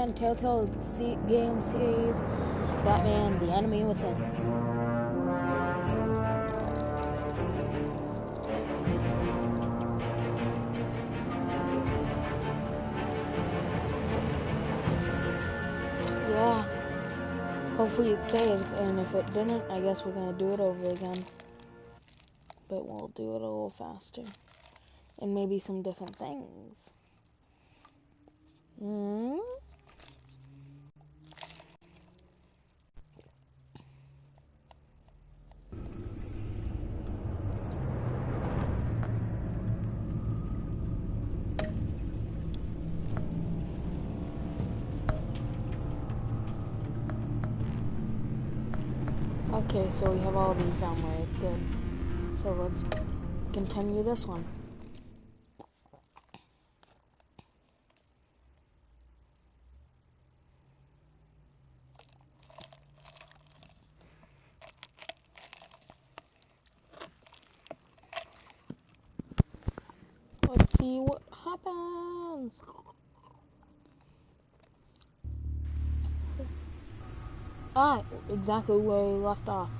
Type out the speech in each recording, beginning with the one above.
Batman Telltale game series, Batman: The Enemy Within. Yeah, hopefully it saved, and if it didn't, I guess we're gonna do it over again. But we'll do it a little faster. And maybe some different things. Okay, so we have all these downloaded. Good. So let's continue this one. Let's see what happens. Ah, exactly where we left off.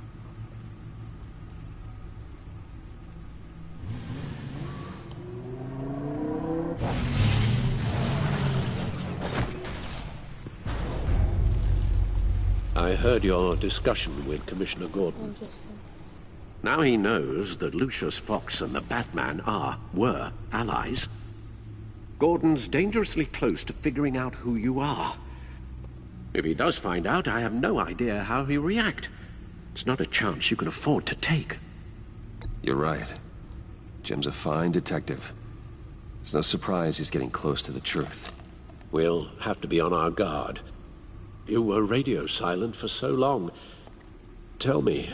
I heard your discussion with Commissioner Gordon. Interesting. Now he knows that Lucius Fox and the Batman were allies. Gordon's dangerously close to figuring out who you are. If he does find out, I have no idea how he'll react. It's not a chance you can afford to take. You're right. Jim's a fine detective. It's no surprise he's getting close to the truth. We'll have to be on our guard. You were radio silent for so long. Tell me,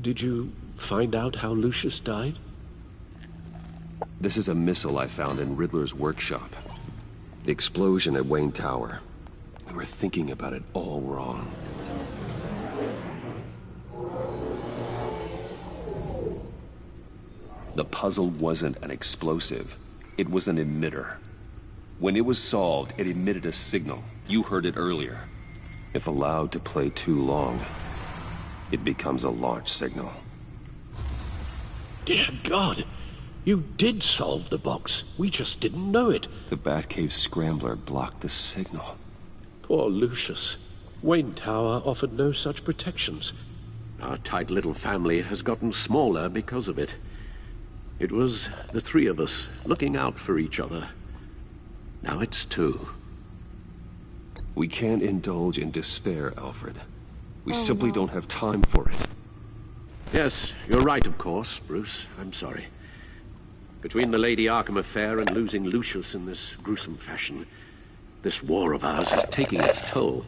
did you find out how Lucius died? This is a missile I found in Riddler's workshop. The explosion at Wayne Tower. We were thinking about it all wrong. The puzzle wasn't an explosive. It was an emitter. When it was solved, it emitted a signal. You heard it earlier. If allowed to play too long, it becomes a launch signal. Dear God! You did solve the box. We just didn't know it. The Batcave scrambler blocked the signal. Poor Lucius. Wayne Tower offered no such protections. Our tight little family has gotten smaller because of it. It was the three of us looking out for each other. Now it's two. We can't indulge in despair, Alfred. We simply don't have time for it. Yes, you're right, of course, Bruce. I'm sorry. Between the Lady Arkham affair and losing Lucius in this gruesome fashion, this war of ours is taking its toll.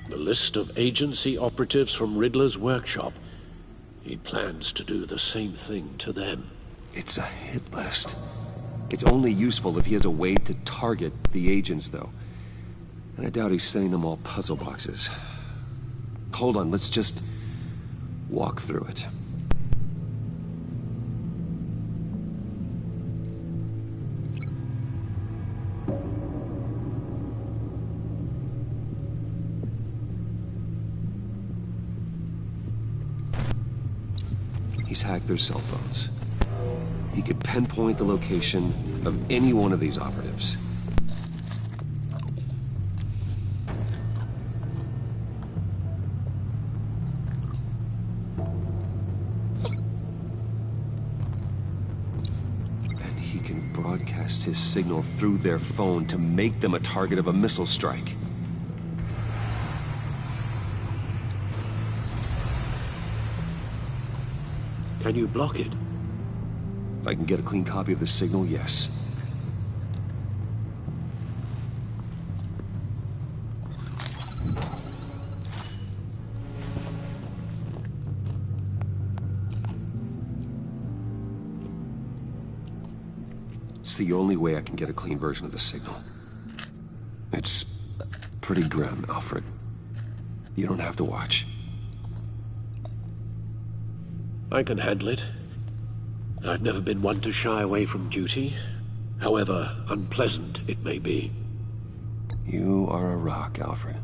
The list of agency operatives from Riddler's workshop. He plans to do the same thing to them. It's a hit list. It's only useful if he has a way to target the agents, though. And I doubt he's sending them all puzzle boxes. Hold on, let's just walk through it. He's hacked their cell phones. He could pinpoint the location of any one of these operatives. And he can broadcast his signal through their phone to make them a target of a missile strike. Can you block it? If I can get a clean copy of the signal, yes. It's the only way I can get a clean version of the signal. It's pretty grim, Alfred. You don't have to watch. I can handle it. I've never been one to shy away from duty. however unpleasant it may be. You are a rock, Alfred.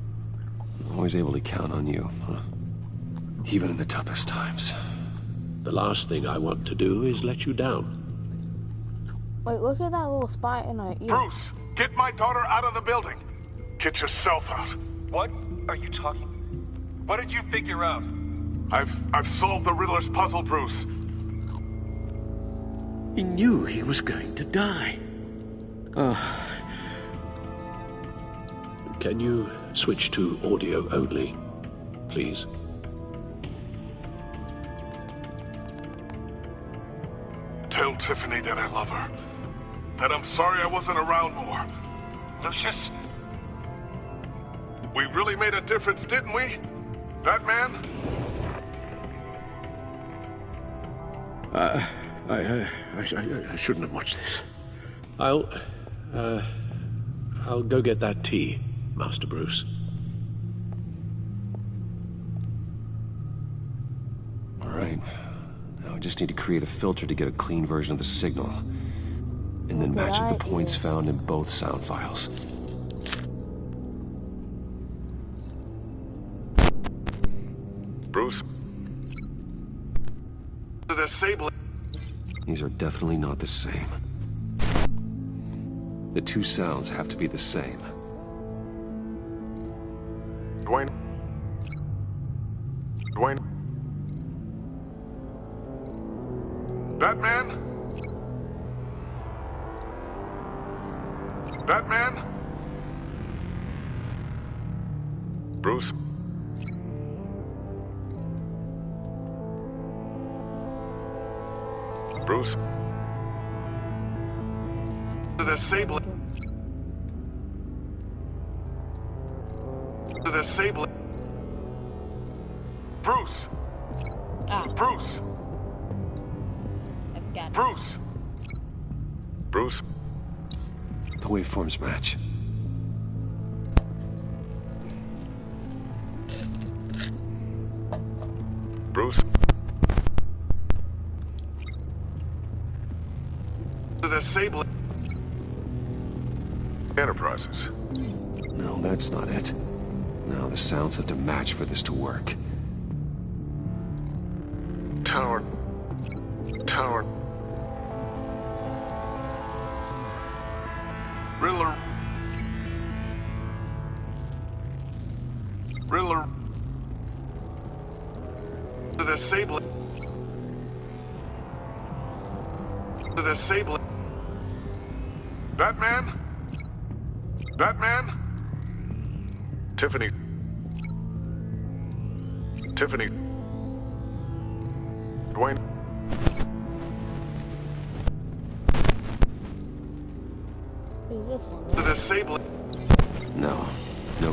I'm always able to count on you, huh? Even in the toughest times. The last thing I want to do is let you down. Wait, look at that little spot in our ear. Bruce, get my daughter out of the building. Get yourself out. What are you talking? What did you figure out? I've solved the Riddler's puzzle, Bruce. He knew he was going to die. Can you switch to audio only, please? Tell Tiffany that I love her. That I'm sorry I wasn't around more. Lucius? We really made a difference, didn't we? Batman? I shouldn't have watched this. I'll go get that tea, Master Bruce. All right. Now I just need to create a filter to get a clean version of the signal. And then match up the points found in both sound files. Bruce? The disabling. These are definitely not the same. The two sounds have to be the same. Dwayne? Batman? Batman? Bruce? Bruce? The disabling. The disabling. Bruce! Bruce! I've got it. Bruce! Bruce? The waveforms match. Bruce? The disabling. Enterprises. No, that's not it. Now the sounds have to match for this to work. Tower. Riddler. The disabling. Batman? Tiffany. Dwayne. Who's this one? The disabling. No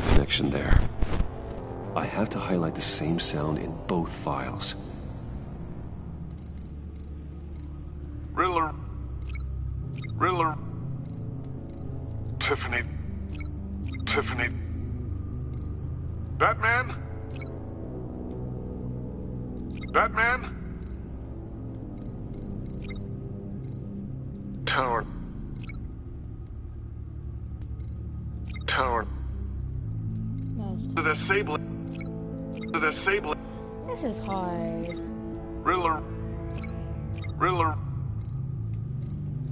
connection there. I have to highlight the same sound in both files. Riddler. Tiffany. Batman? Tower. The disabling. This is hard. Riddler.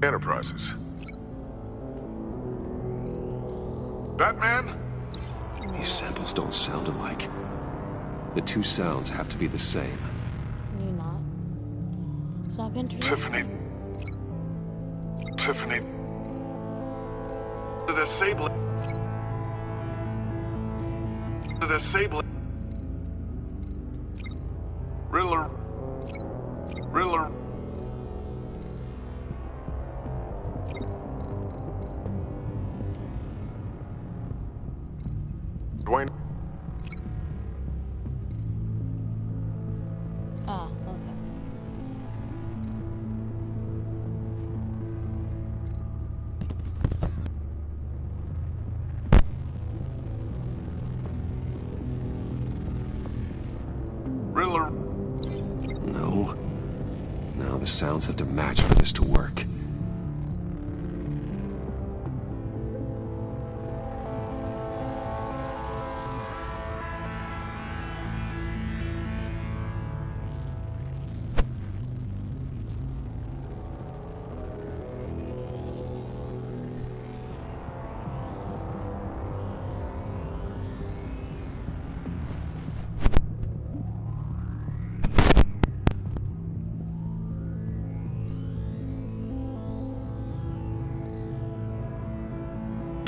Enterprises. Batman? These samples don't sound alike. The two sounds have to be the same. You're not. Stop interrupting. Tiffany. The disabling. Riddler. Dwayne. Ah, okay. Riddler. No. Now the sounds have to match for this to work.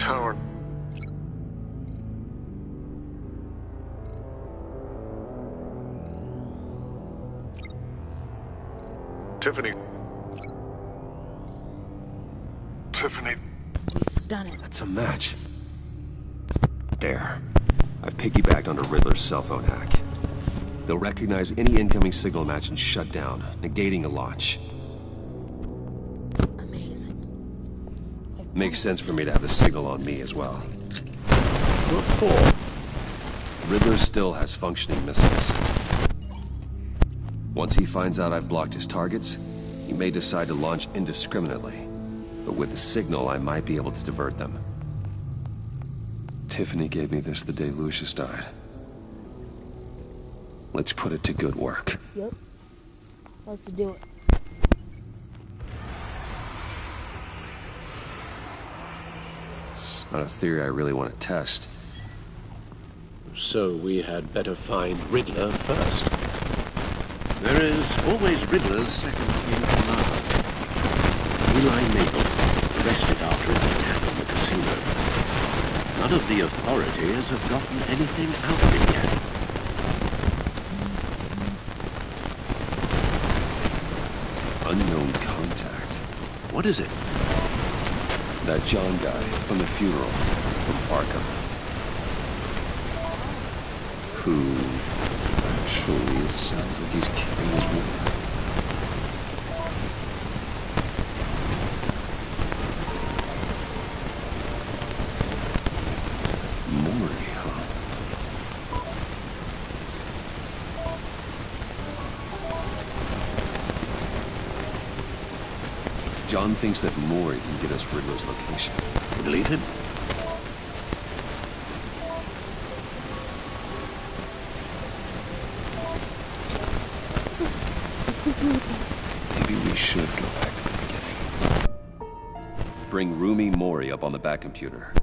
tower. Tiffany. Tiffany. Done it. That's a match. There. I've piggybacked onto Riddler's cell phone hack. They'll recognize any incoming signal match and shut down, negating a launch. Amazing. Makes sense for me to have the signal on me as well. What for? Riddler still has functioning missiles. Once he finds out I've blocked his targets, he may decide to launch indiscriminately. But with the signal, I might be able to divert them. Tiffany gave me this the day Lucius died. Let's put it to good work. Yep. Let's do it. It's not a theory I really want to test. So we had better find Riddler first. There is always Riddler's second in command. Eli Nagel, arrested after his attack on the casino. None of the authorities have gotten anything out of it yet. Unknown contact. What is it? That John guy from the funeral from Arkham. Who actually sounds like he's carrying his woman. Mori, huh? John thinks that Mori can get us Riddler's location. Delete him? Maybe we should go back to the beginning. Bring Rumi Mori up on the back computer.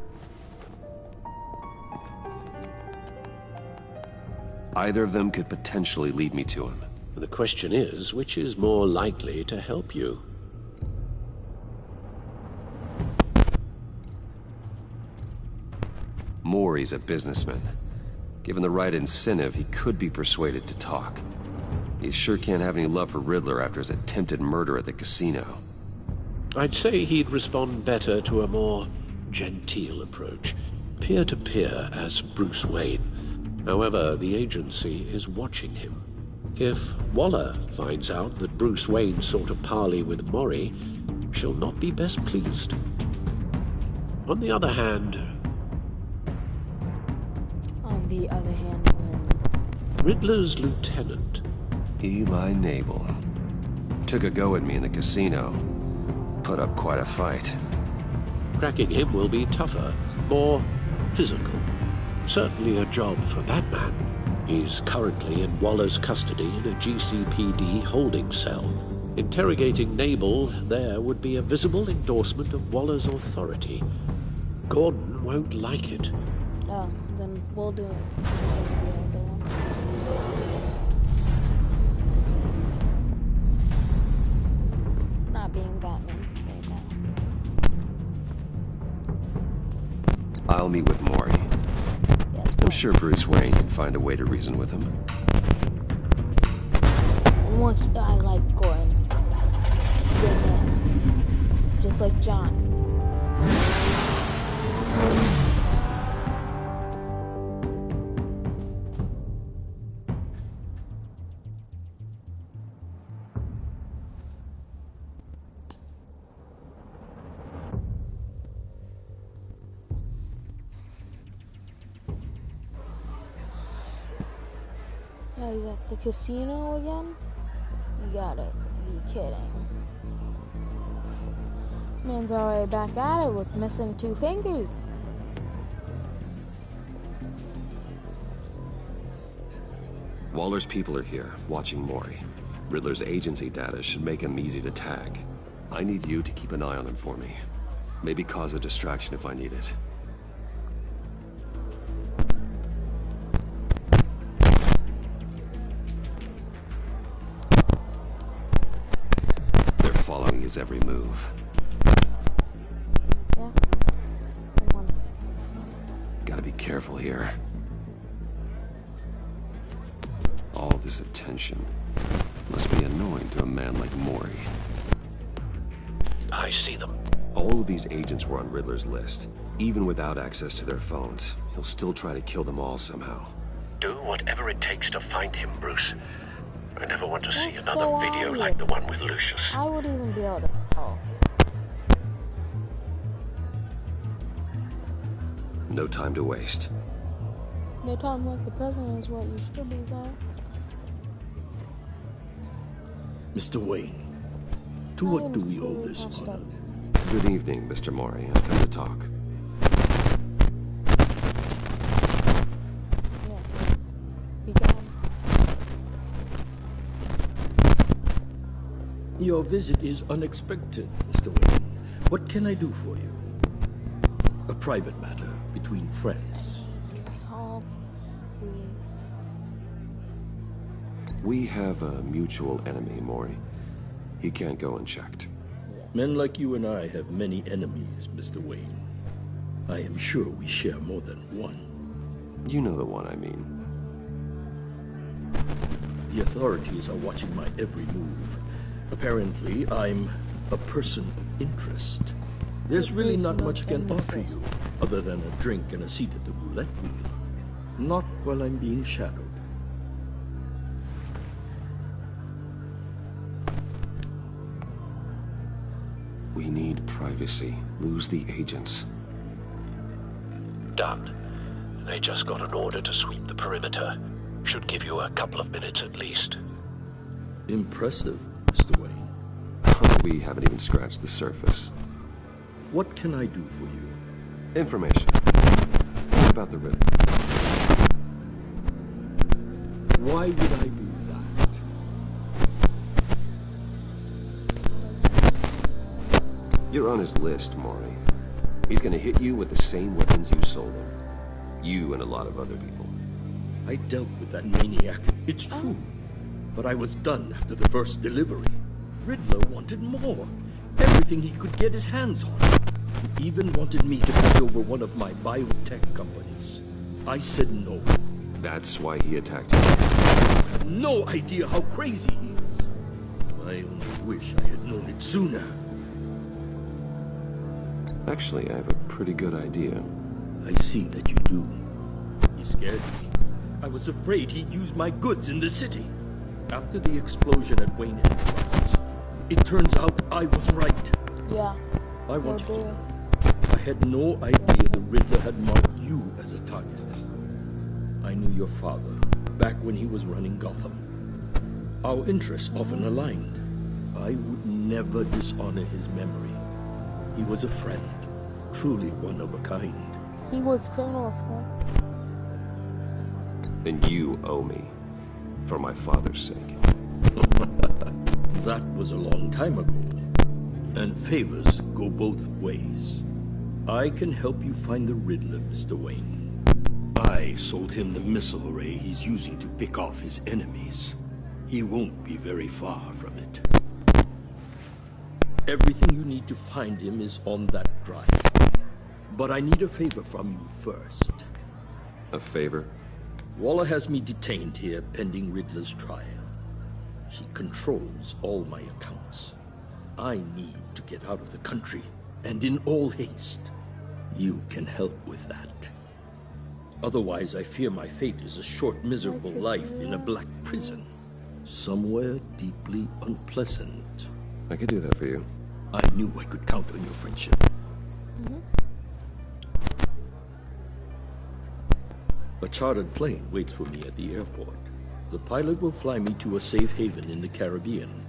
Either of them could potentially lead me to him. The question is, which is more likely to help you? Mori's a businessman. Given the right incentive, he could be persuaded to talk. He sure can't have any love for Riddler after his attempted murder at the casino. I'd say he'd respond better to a more genteel approach, peer-to-peer as Bruce Wayne. However, the agency is watching him. If Waller finds out that Bruce Wayne sought a parley with Mori, she'll not be best pleased. On the other hand, Riddler's lieutenant, Eli Nagel, took a go at me in the casino. Put up quite a fight. cracking him will be tougher, more physical. Certainly a job for Batman. He's currently in Waller's custody in a GCPD holding cell. Interrogating Nabel there would be a visible endorsement of Waller's authority. Gordon won't like it. Oh, then we'll do it. Not being Batman right now. I'll meet with Mori. Yes, I'm sure Bruce Wayne can find a way to reason with him. once I like Gordon. It's good man. Just like John. Oh, he's at the casino again? You gotta be kidding. Man's already back at it with missing 2 fingers. Waller's people are here, watching Mori. Riddler's agency data should make him easy to tag. I need you to keep an eye on him for me. Maybe cause a distraction if I need it. They're following his every move. Yeah. Hold on. careful here. All this attention must be annoying to a man like Mori. I see them. All of these agents were on Riddler's list. Even without access to their phones, he'll still try to kill them all somehow. Do whatever it takes to find him, Bruce. I never want to see That's another so video obvious. like the one with Lucius. I would even be able to. Oh. No time to waste. No time like the present is what you should be saying. Mr. Wayne, to what do we owe this honor? Good evening, Mr. Mori. I've come to talk. Yes, be gone. Your visit is unexpected, Mr. Wayne. What can I do for you? A private matter between friends. Help. We have a mutual enemy, Mori. He can't go unchecked. Men like you and I have many enemies, Mr. Wayne. I am sure we share more than one. You know the one I mean. The authorities are watching my every move. Apparently, I'm a person of interest. There's really not much I can offer you, other than a drink and a seat at the roulette wheel. Not while I'm being shadowed. We need privacy. Lose the agents. Done. They just got an order to sweep the perimeter. Should give you a couple of minutes at least. Impressive, Mr. Wayne. We haven't even scratched the surface. What can I do for you? Information. What about the Riddler? Why would I do that? You're on his list, Mori. He's gonna hit you with the same weapons you sold him. You and a lot of other people. I dealt with that maniac. It's true. But I was done after the first delivery. Riddler wanted more. Everything he could get his hands on. He even wanted me to take over one of my biotech companies. I said no. That's why he attacked you. I have no idea how crazy he is. I only wish I had known it sooner. Actually, I have a pretty good idea. I see that you do. He scared me. I was afraid he'd use my goods in the city. After the explosion at Wayne Enterprises, it turns out I was right. Yeah. I want you to know, I had no idea the Riddler had marked you as a target. I knew your father back when he was running Gotham. Our interests often aligned. I would never dishonor his memory. He was a friend, truly one of a kind. He was criminal as hell. Then you owe me. For my father's sake. That was a long time ago. And favors go both ways. I can help you find the Riddler, Mr. Wayne. I sold him the missile array he's using to pick off his enemies. He won't be very far from it. Everything you need to find him is on that drive. But I need a favor from you first. A favor? Waller has me detained here pending Riddler's trial. He controls all my accounts. I need to get out of the country, and in all haste. You can help with that. Otherwise, I fear my fate is a short, miserable life in a black prison. Somewhere deeply unpleasant. I could do that for you. I knew I could count on your friendship. A chartered plane waits for me at the airport. The pilot will fly me to a safe haven in the Caribbean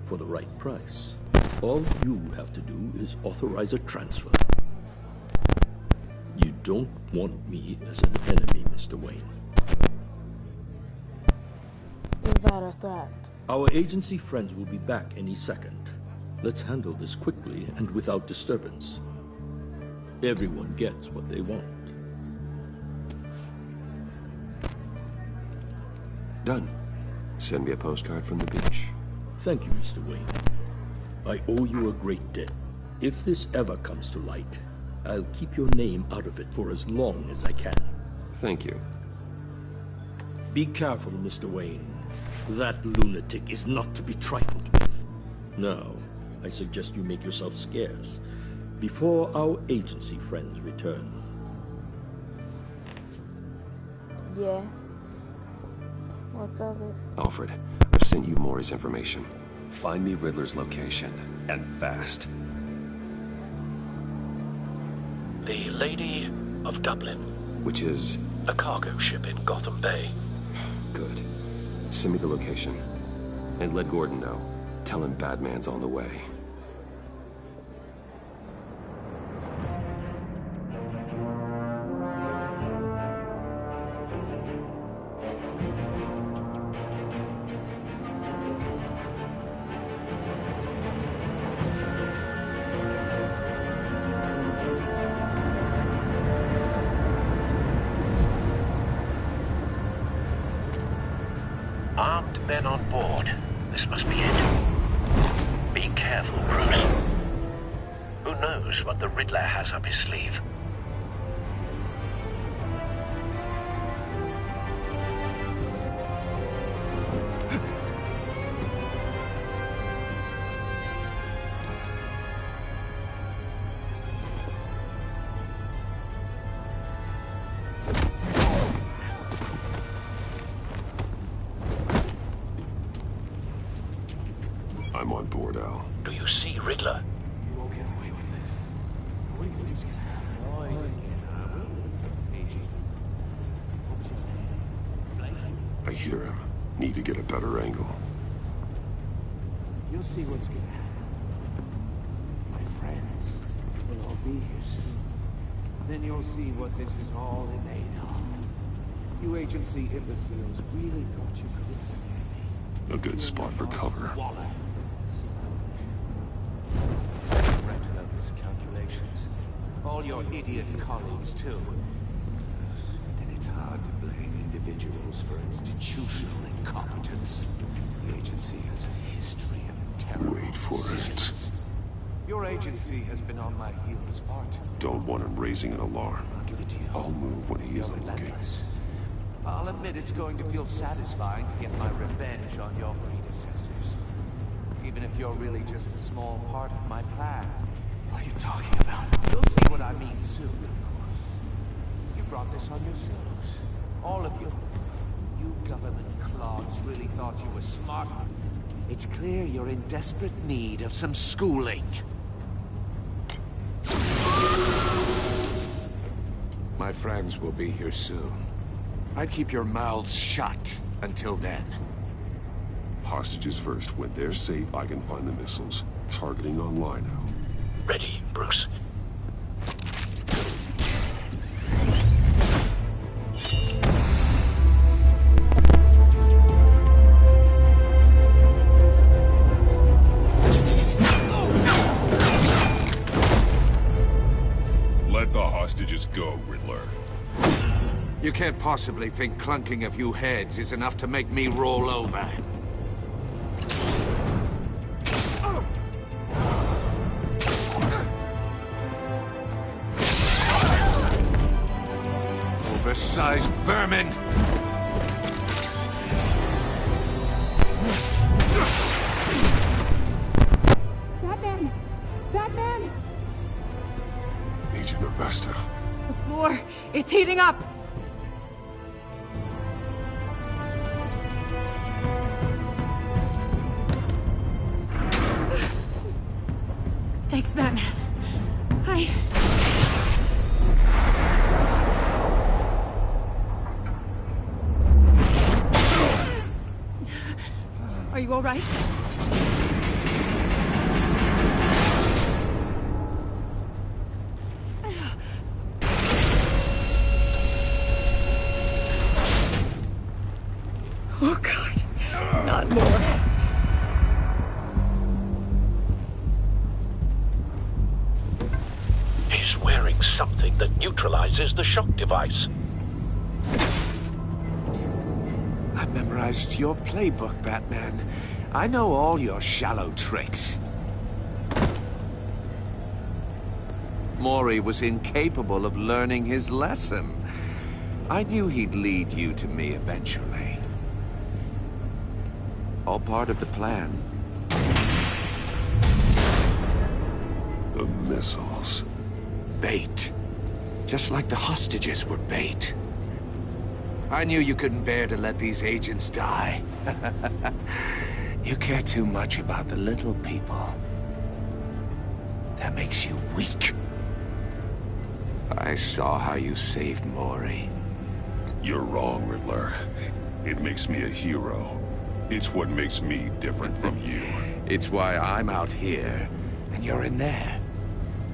for the right price. All you have to do is authorize a transfer. You don't want me as an enemy, Mr. Wayne. Is that a threat? Our agency friends will be back any second. Let's handle this quickly and without disturbance. Everyone gets what they want. Done. Send me a postcard from the beach. Thank you, Mr. Wayne. I owe you a great debt. If this ever comes to light, I'll keep your name out of it for as long as I can. Thank you. Be careful, Mr. Wayne. That lunatic is not to be trifled with. Now, I suggest you make yourself scarce before our agency friends return. Yeah. What's of it? Alfred, I've sent you Maury's information. Find me Riddler's location, and fast. The Lady of Dublin. Which is? A cargo ship in Gotham Bay. Good. Send me the location. And let Gordon know. Tell him Batman's on the way. Armed men on board. This must be it. Be careful, Bruce. Who knows what the Riddler has up his sleeve? I'm on board, Al. Do you see Riddler? You won't get away with this. What do you think is gonna happen? I hear him. Need to get a better angle. You'll see what's gonna happen. My friends will all be here soon. Then you'll see what this is all in aid of. You agency imbeciles really thought you could ensnare me. A good spot for cover. Waller. Retinal miscalculations. All your idiot colleagues, too. And it's hard to blame individuals for institutional incompetence. The agency has a history of terrible Wait for decisions. Your agency has been on my heels far too long. Don't want him raising an alarm. I'll give it to you. I'll move when he You're isn't looking. relentless. I'll admit it's going to feel satisfying to get my revenge on your predecessors. Even if you're really just a small part of my plan. What are you talking about? You'll see what I mean soon, of course. You brought this on yourselves. All of you. You government clods really thought you were smart. It's clear you're in desperate need of some schooling. My friends will be here soon. I'd keep your mouths shut until then. Hostages first. When they're safe, I can find the missiles. Targeting online now. Ready, Bruce. Let the hostages go, Riddler. You can't possibly think clunking a few heads is enough to make me roll over. Oversized vermin! Batman! Batman! Agent Avesta. The floor, it's heating up! Thanks, Batman. Are you all right? Oh, God. Not more. He's wearing something that neutralizes the shock device. I've memorized your playbook, Batman. I know all your shallow tricks. Maury was incapable of learning his lesson. I knew he'd lead you to me eventually. All part of the plan. The missiles. Bait. Just like the hostages were bait. I knew you couldn't bear to let these agents die. You care too much about the little people. That makes you weak. I saw how you saved Maury. You're wrong, Riddler. It makes me a hero. It's what makes me different from you. It's why I'm out here, and you're in there.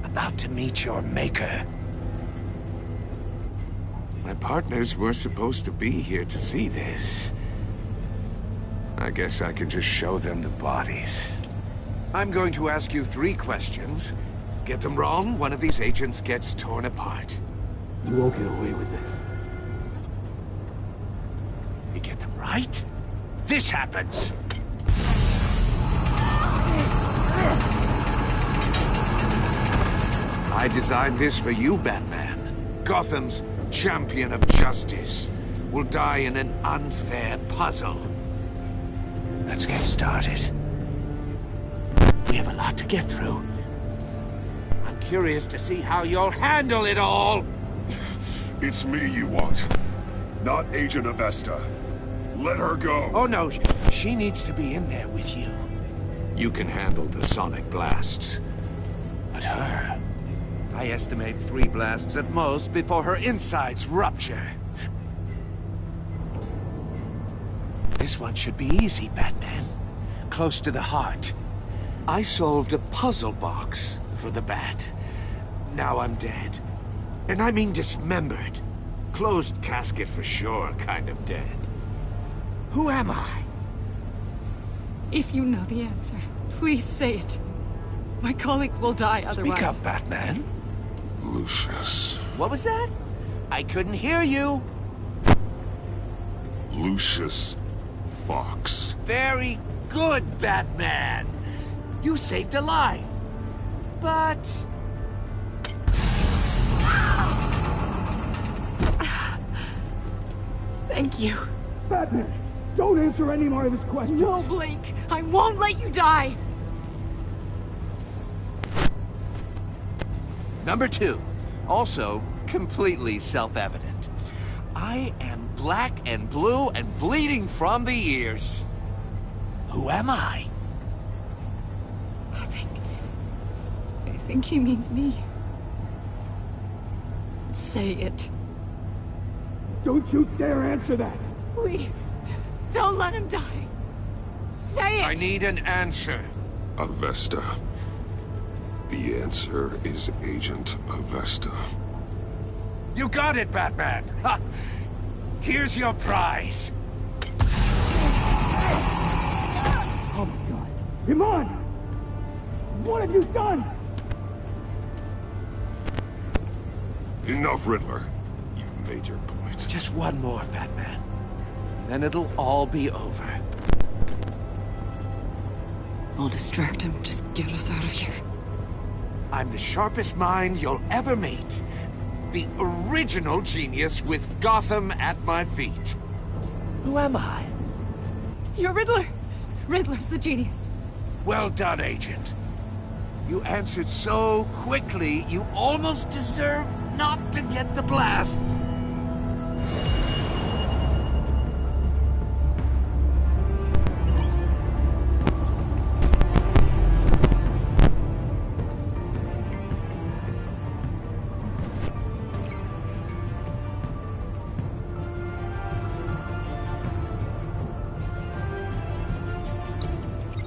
About to meet your maker. My partners were supposed to be here to see this. I guess I can just show them the bodies. I'm going to ask you 3 questions. Get them wrong, one of these agents gets torn apart. You won't get away with this. You get them right, this happens. I designed this for you, Batman. Gotham's champion of justice will die in an unfair puzzle. Let's get started. We have a lot to get through. I'm curious to see how you'll handle it all. It's me you want, not Agent Avesta. Let her go. Oh no, she needs to be in there with you. You can handle the sonic blasts. But her... I estimate 3 blasts at most before her insides rupture. This one should be easy, Batman. Close to the heart. I solved a puzzle box for the Bat. Now I'm dead. And I mean dismembered. Closed casket for sure, kind of dead. Who am I? If you know the answer, please say it. My colleagues will die otherwise. Speak up, Batman. Lucius. What was that? I couldn't hear you. Lucius Fox. Very good, Batman. You saved a life. But... Thank you. Batman, don't answer any more of his questions. No, Blake. I won't let you die. Number 2. Also, completely self-evident. I am black and blue and bleeding from the ears. Who am I? I think he means me. Say it. Don't you dare answer that! Please. Don't let him die. Say it! I need an answer. Avesta. The answer is Agent Avesta. You got it, Batman! Ha! Here's your prize. Oh my god. Iman! What have you done? Enough, Riddler. You've made your point. Just one more, Batman. And then it'll all be over. I'll distract him. Just get us out of here. I'm the sharpest mind you'll ever meet. The original genius with Gotham at my feet. Who am I? You're Riddler. Riddler's the genius. Well done, Agent. You answered so quickly, you almost deserve not to get the blast.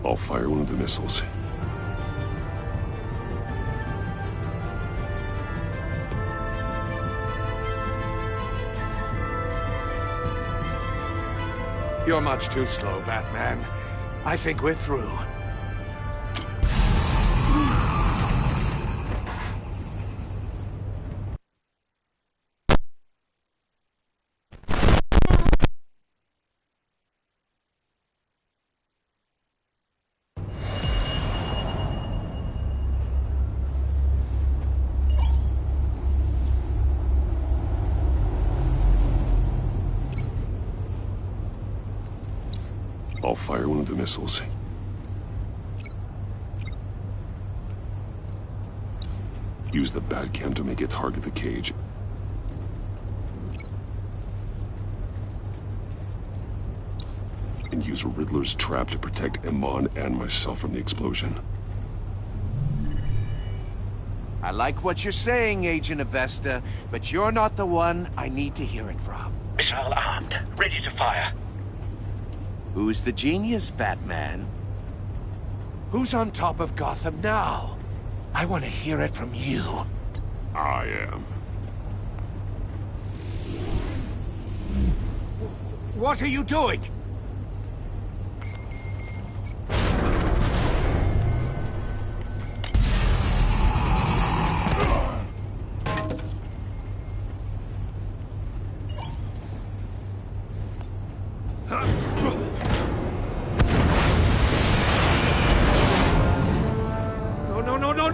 I'll fire one of the missiles. You're much too slow, Batman. I think we're through. I'll fire one of the missiles. Use the Batcam to make it target the cage. And use Riddler's trap to protect Iman and myself from the explosion. I like what you're saying, Agent Avesta, but you're not the one I need to hear it from. Missile armed, ready to fire. Who's the genius, Batman? Who's on top of Gotham now? I want to hear it from you. I am. What are you doing?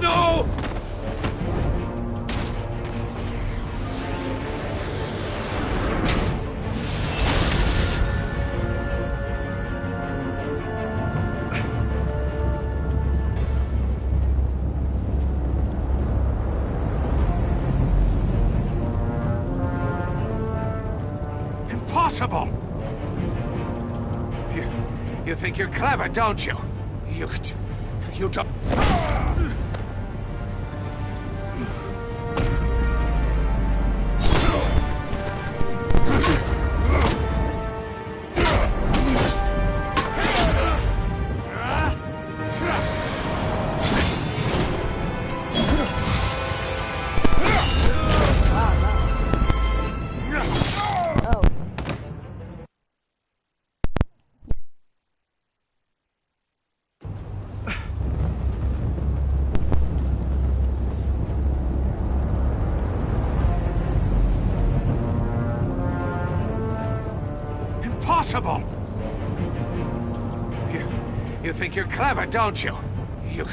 No! Impossible! You think you're clever, don't you? You don't... Impossible! You think you're clever, don't you? You...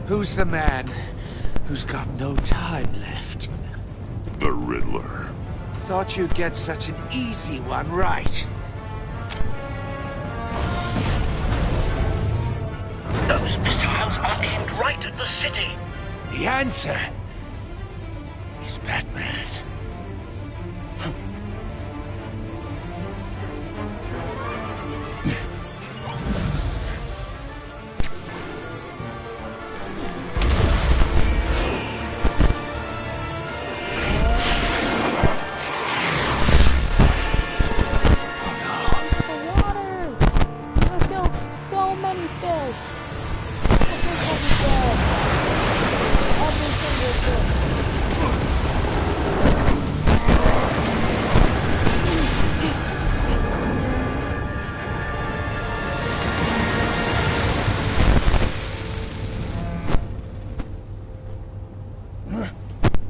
Who's the man who's got no time left? The Riddler. Thought you'd get such an easy one right. Those missiles are aimed right at the city. The answer is Batman.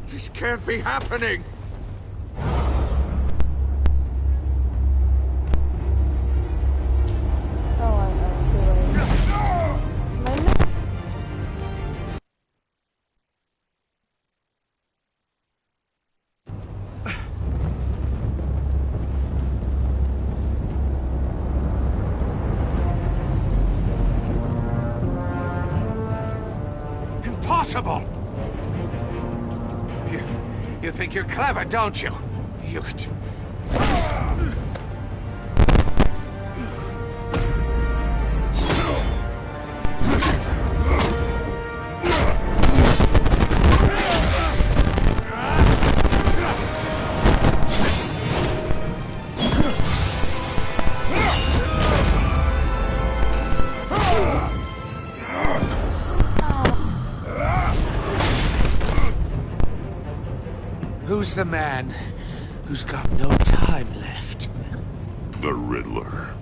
This can't be happening! Impossible! You think you're clever, don't you? You... Who's the man who's got no time left? The Riddler.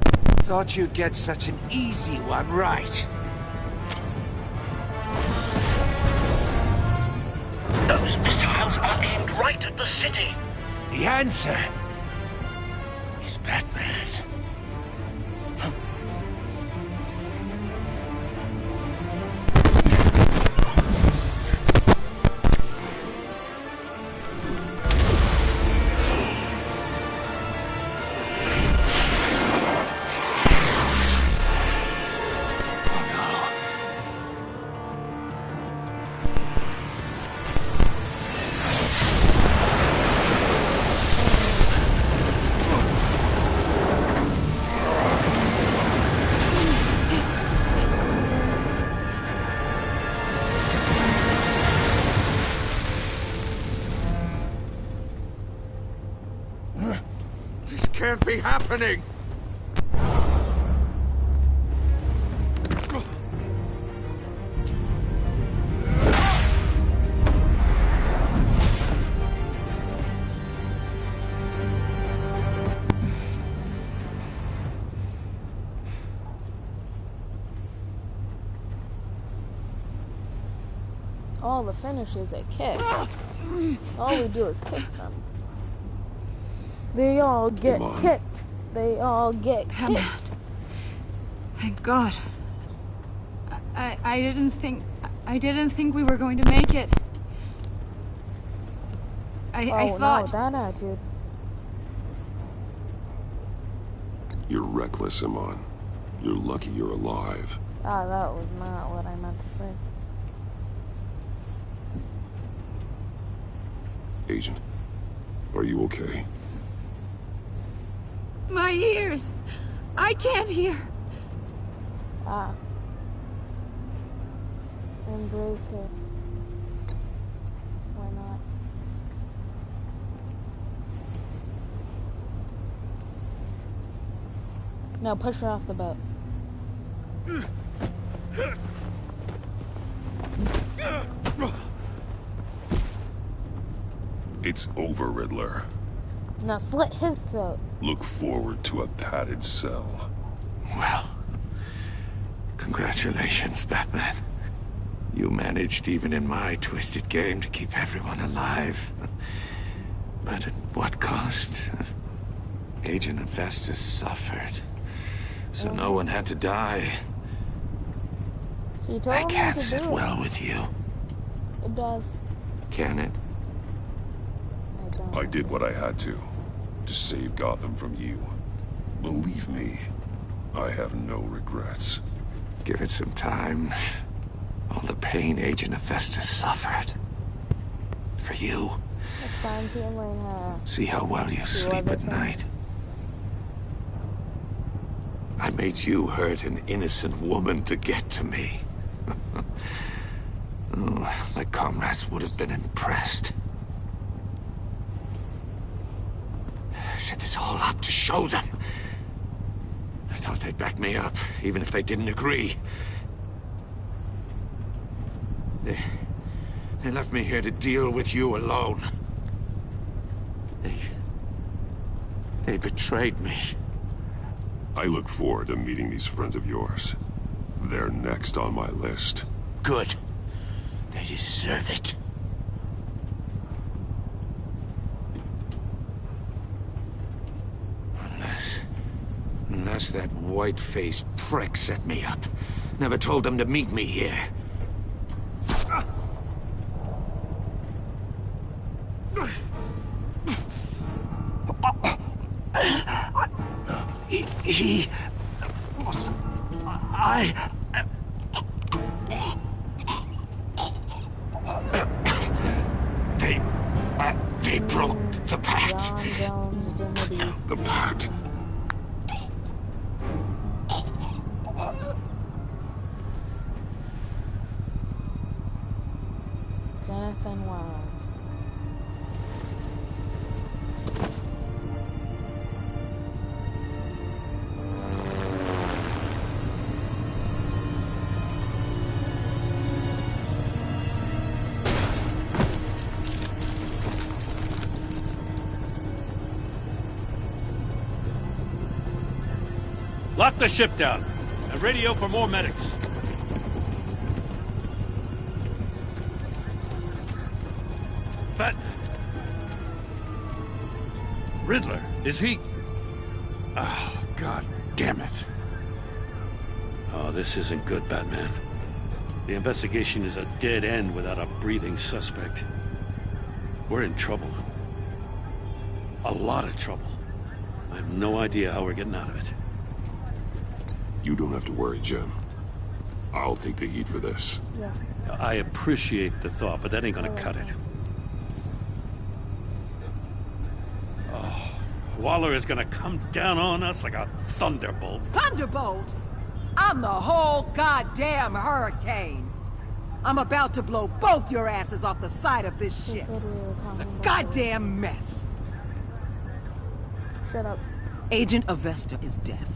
Thought you'd get such an easy one right. Those missiles are aimed right at the city. The answer is Batman. This can't be happening! All the finishes are kick. All we do is kick them. They all get kicked. They all get kicked. Thank God. I didn't think we were going to make it. I thought. Not with that attitude. You're reckless, Iman. You're lucky you're alive. Ah, that was not what I meant to say. Agent, are you okay? My ears! I can't hear! Ah. Embrace her. Why not? No, push her off the boat. It's over, Riddler. Now slit his throat. Look forward to a padded cell. Well, congratulations, Batman. You managed, even in my twisted game, to keep everyone alive. But at what cost? Agent Hephaestus suffered, so no one had to die. She told That me can't to sit do well with you. It does. Can it? I don't. I did what I had to save Gotham from you. Believe me, I have no regrets. Give it some time. All the pain Agent Hephaestus suffered. For you. It's time to learn her. See how well you sleep at night. I made you hurt an innocent woman to get to me. Oh, my comrades would have been impressed. I set this all up to show them. I thought they'd back me up, even if they didn't agree. They left me here to deal with you alone. They betrayed me. I look forward to meeting these friends of yours. They're next on my list. Good. They deserve it. Unless that white-faced prick set me up. Never told them to meet me here. They broke the pact. The pact. Jonathan Wilds. Lock the ship down, and radio for more medics. But... Riddler, is he... Oh, God damn it. Oh, this isn't good, Batman. The investigation is a dead end without a breathing suspect. We're in trouble. A lot of trouble. I have no idea how we're getting out of it. You don't have to worry, Jim. I'll take the heat for this. Yes. I appreciate the thought, but that ain't gonna cut it. Oh, Waller is gonna come down on us like a thunderbolt. Thunderbolt? I'm the whole goddamn hurricane. I'm about to blow both your asses off the side of this ship. It's a goddamn mess. Shut up. Agent Avesta is dead.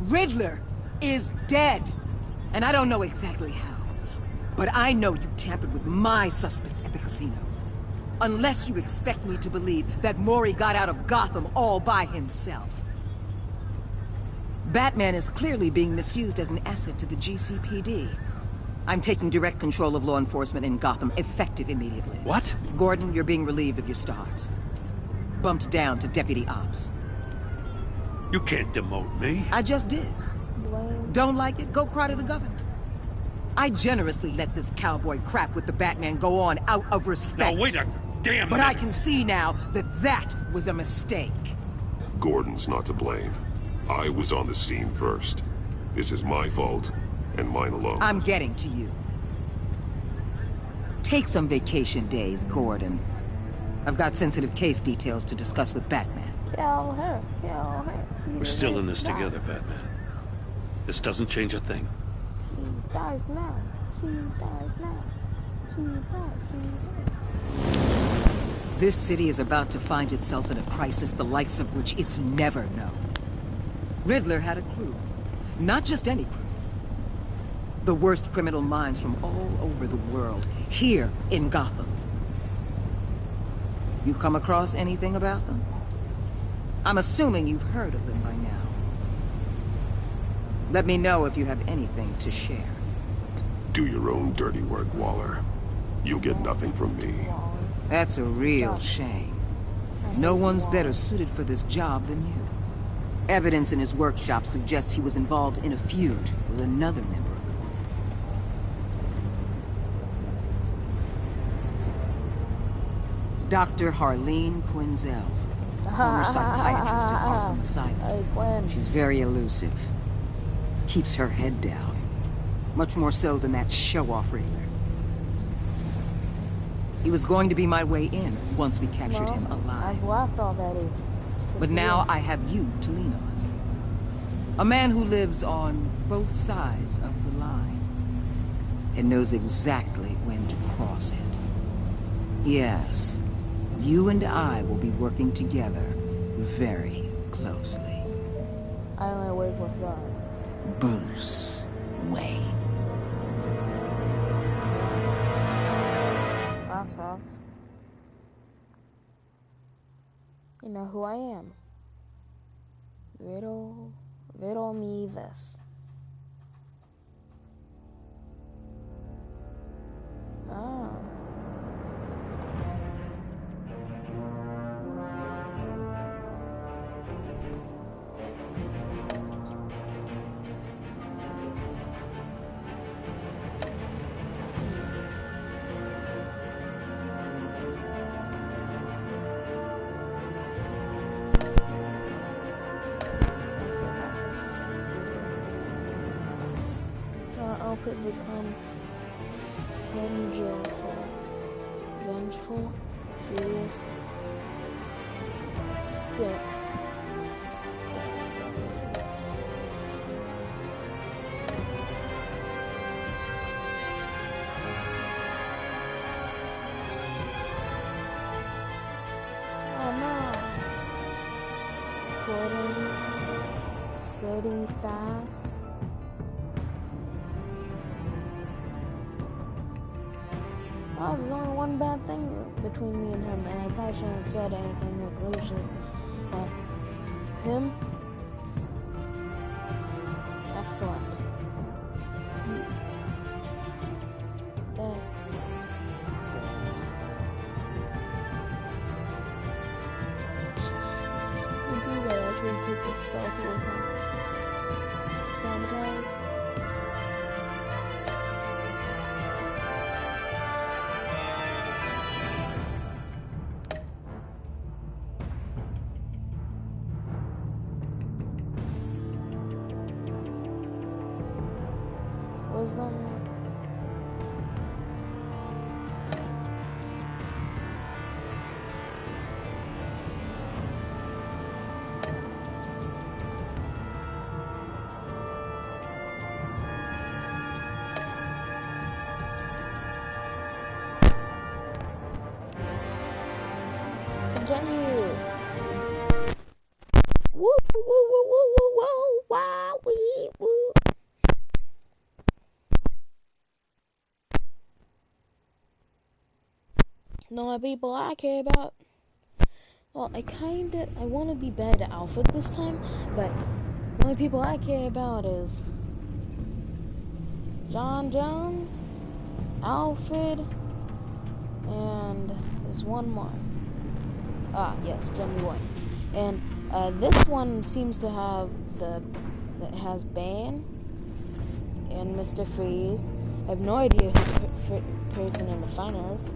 Riddler is dead. And I don't know exactly how. But I know you tampered with my suspect at the casino. Unless you expect me to believe that Maury got out of Gotham all by himself. Batman is clearly being misused as an asset to the GCPD. I'm taking direct control of law enforcement in Gotham, effective immediately. What? Gordon, you're being relieved of your stars. Bumped down to Deputy Ops. You can't demote me. I just did. Don't like it? Go cry to the governor. I generously let this cowboy crap with the Batman go on out of respect. Now wait a damn minute. But I can see now that that was a mistake. Gordon's not to blame. I was on the scene first. This is my fault, and mine alone. I'm getting to you. Take some vacation days, Gordon. I've got sensitive case details to discuss with Batman. Kill her. Kill her. We're still in this together, Batman. This doesn't change a thing. She dies now. She dies now. She dies. She dies. This city is about to find itself in a crisis the likes of which it's never known. Riddler had a crew. Not just any crew. The worst criminal minds from all over the world, here in Gotham. You come across anything about them? I'm assuming you've heard of them by now. Let me know if you have anything to share. Do your own dirty work, Waller. You'll get nothing from me. That's a real shame. No one's better suited for this job than you. Evidence in his workshop suggests he was involved in a feud with another member of the group. Dr. Harleen Quinzel, former psychiatrist at Arkham Asylum. She's very elusive. Keeps her head down. Much more so than that show-off Riddler. He was going to be my way in once we captured him alive. I've left already. But now I have you to lean on. A man who lives on both sides of the line. And knows exactly when to cross it. Yes, you and I will be working together very closely. I only work with God. Bruce Wayne. That sucks. You know who I am. Riddle me this. Ah. Outfit become vengeful, furious, still. Oh no! Gordon, steady, fast. Oh, there's only one bad thing between me and him, and I probably shouldn't have said anything with Lucius. Him Excellent. Would you actually take a selfie with him? Traumatized? Wisdom. Continue. Woo woo woo woo woo woo wow wee woo. The only people I care about. Well, I want to be better to Alfred this time, but the only people I care about is John Jones, Alfred, and there's one more. Ah, yes, Jenny White. And this one seems to have that has Bane and Mr. Freeze. I have no idea who the person in the front is.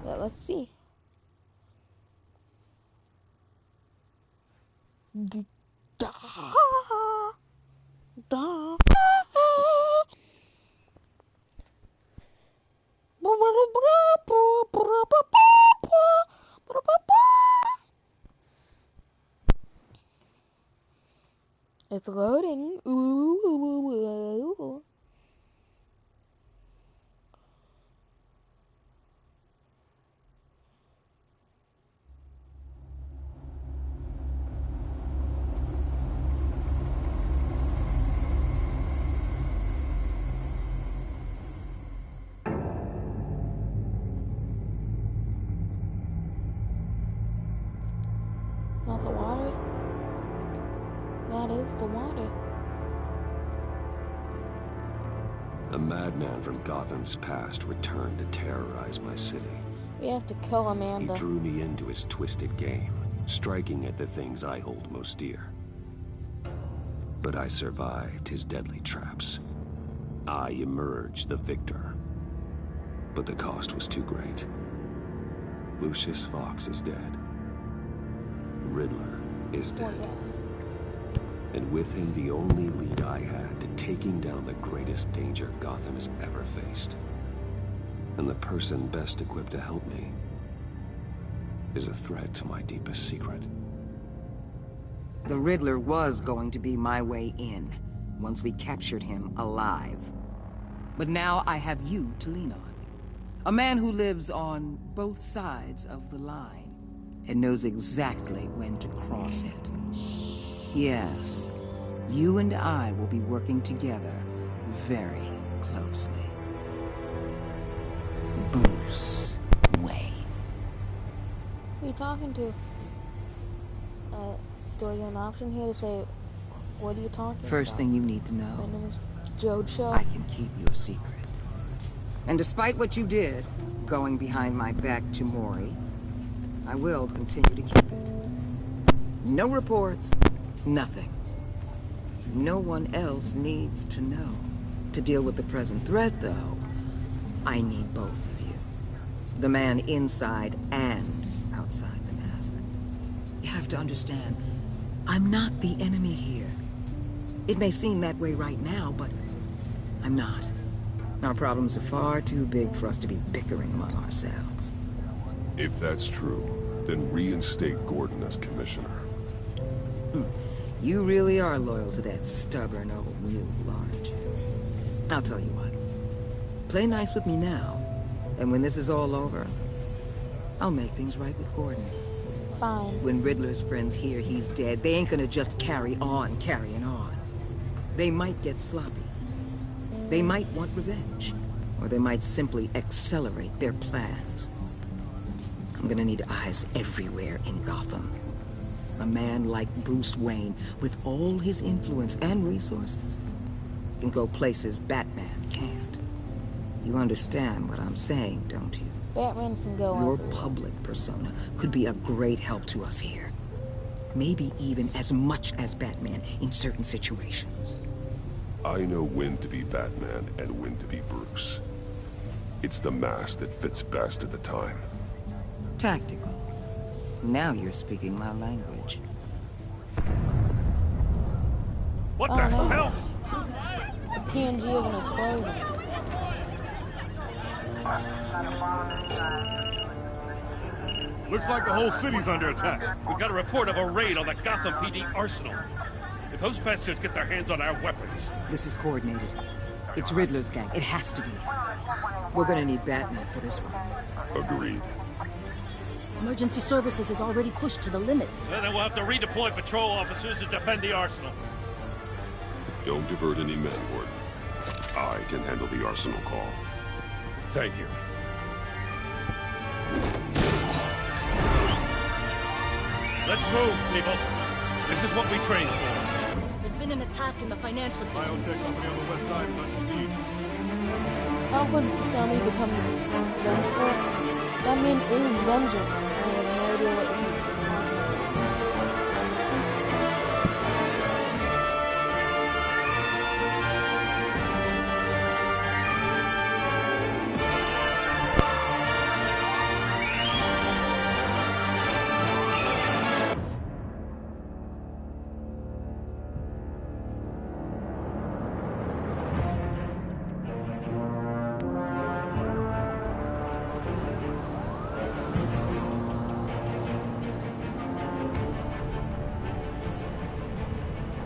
But let's see. It's loading. Ooh, ooh, ooh, ooh. Not the water. That is the water. A madman from Gotham's past returned to terrorize my city. We have to kill Amanda. He drew me into his twisted game, striking at the things I hold most dear. But I survived his deadly traps. I emerged the victor. But the cost was too great. Lucius Fox is dead. Riddler is dead. Oh, yeah. And with him the only lead I had to taking down the greatest danger Gotham has ever faced. And the person best equipped to help me is a threat to my deepest secret. The Riddler was going to be my way in, once we captured him alive. But now I have you to lean on. A man who lives on both sides of the line, and knows exactly when to cross it. Yes, you and I will be working together very closely. Bruce Wayne. Who are you talking to? Do I get an option here to say, what are you talking about? First thing you need to know. My name is Jojo. I can keep your secret. And despite what you did, going behind my back to Mori, I will continue to keep it. No reports, nothing. No one else needs to know. To deal with the present threat, though, I need both of you. The man inside and outside the mask. You have to understand, I'm not the enemy here. It may seem that way right now, but I'm not. Our problems are far too big for us to be bickering among ourselves. If that's true, then reinstate Gordon as commissioner. You really are loyal to that stubborn old mule, aren't you? I'll tell you what. Play nice with me now, and when this is all over, I'll make things right with Gordon. Fine. When Riddler's friends hear he's dead, they ain't gonna just carry on carrying on. They might get sloppy. They might want revenge, or they might simply accelerate their plans. I'm gonna need eyes everywhere in Gotham. A man like Bruce Wayne, with all his influence and resources, can go places Batman can't. You understand what I'm saying, don't you? Batman can go Your everywhere. public persona could be a great help to us here. Maybe even as much as Batman in certain situations. I know when to be Batman and when to be Bruce. It's the mask that fits best at the time. Tactical. Now you're speaking my language. What the no. hell? A PNG of an explosion. Looks like the whole city's under attack. We've got a report of a raid on the Gotham PD arsenal. If those bastards get their hands on our weapons... This is coordinated. It's Riddler's gang. It has to be. We're gonna need Batman for this one. Agreed. Emergency services is already pushed to the limit. Well, then we'll have to redeploy patrol officers to defend the arsenal. Don't divert any men, Warden. I can handle the arsenal call. Thank you. Let's move, people. This is what we trained for. There's been an attack in the financial district. Biotech company on the west side is under siege. How could Sammy become vengeful? That man is vengeance. I have no idea what he's talking about.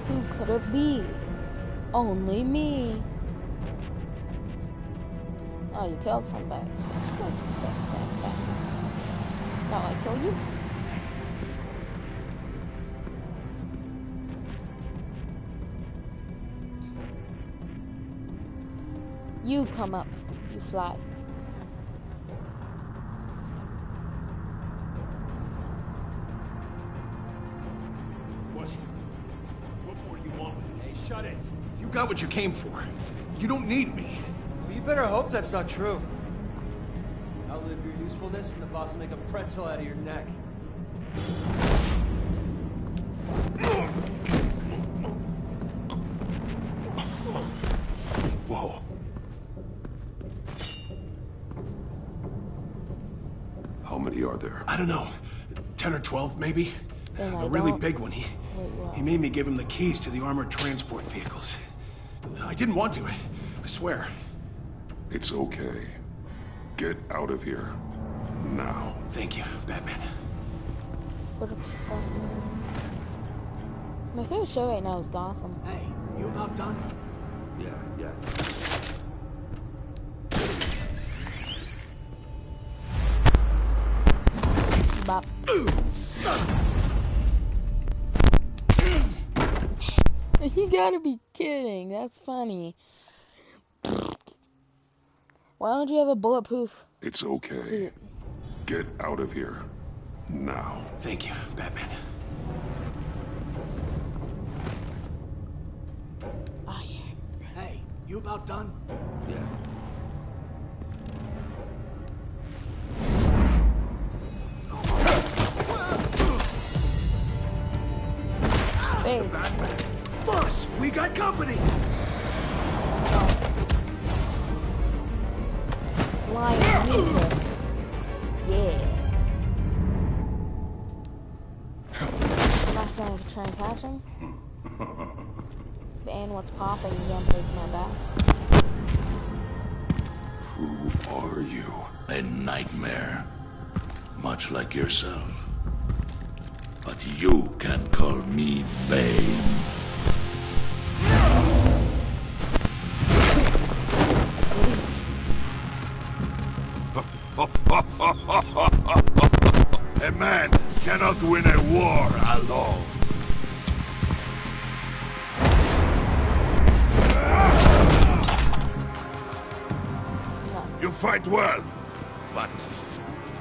Who could it be? Only me. Oh, you killed somebody. Okay. Now I kill you? You come up. You fly. Shut it. You got what you came for. You don't need me. Well, you better hope that's not true. Outlive your usefulness and the boss will make a pretzel out of your neck. Whoa. How many are there? I don't know. 10 or 12, maybe? Then A really big one. He made me give him the keys to the armored transport vehicles. I didn't want to. I swear. It's okay. Get out of here. Now. Thank you, Batman. My favorite show right now is Gotham. Hey, you about done? Yeah. Bop. You gotta be kidding. That's funny. Why don't you have a bulletproof It's okay. suit? Get out of here. Now. Thank you, Batman. Ah, yeah. Hey, you about done? Yeah. Face. Boss, we got company! Flying music. Yeah. I'm not going to try and catch him. And what's popping again, breaking my back. Who are you? A nightmare. Much like yourself. But you can call me Bane. A man cannot win a war alone. You fight well, but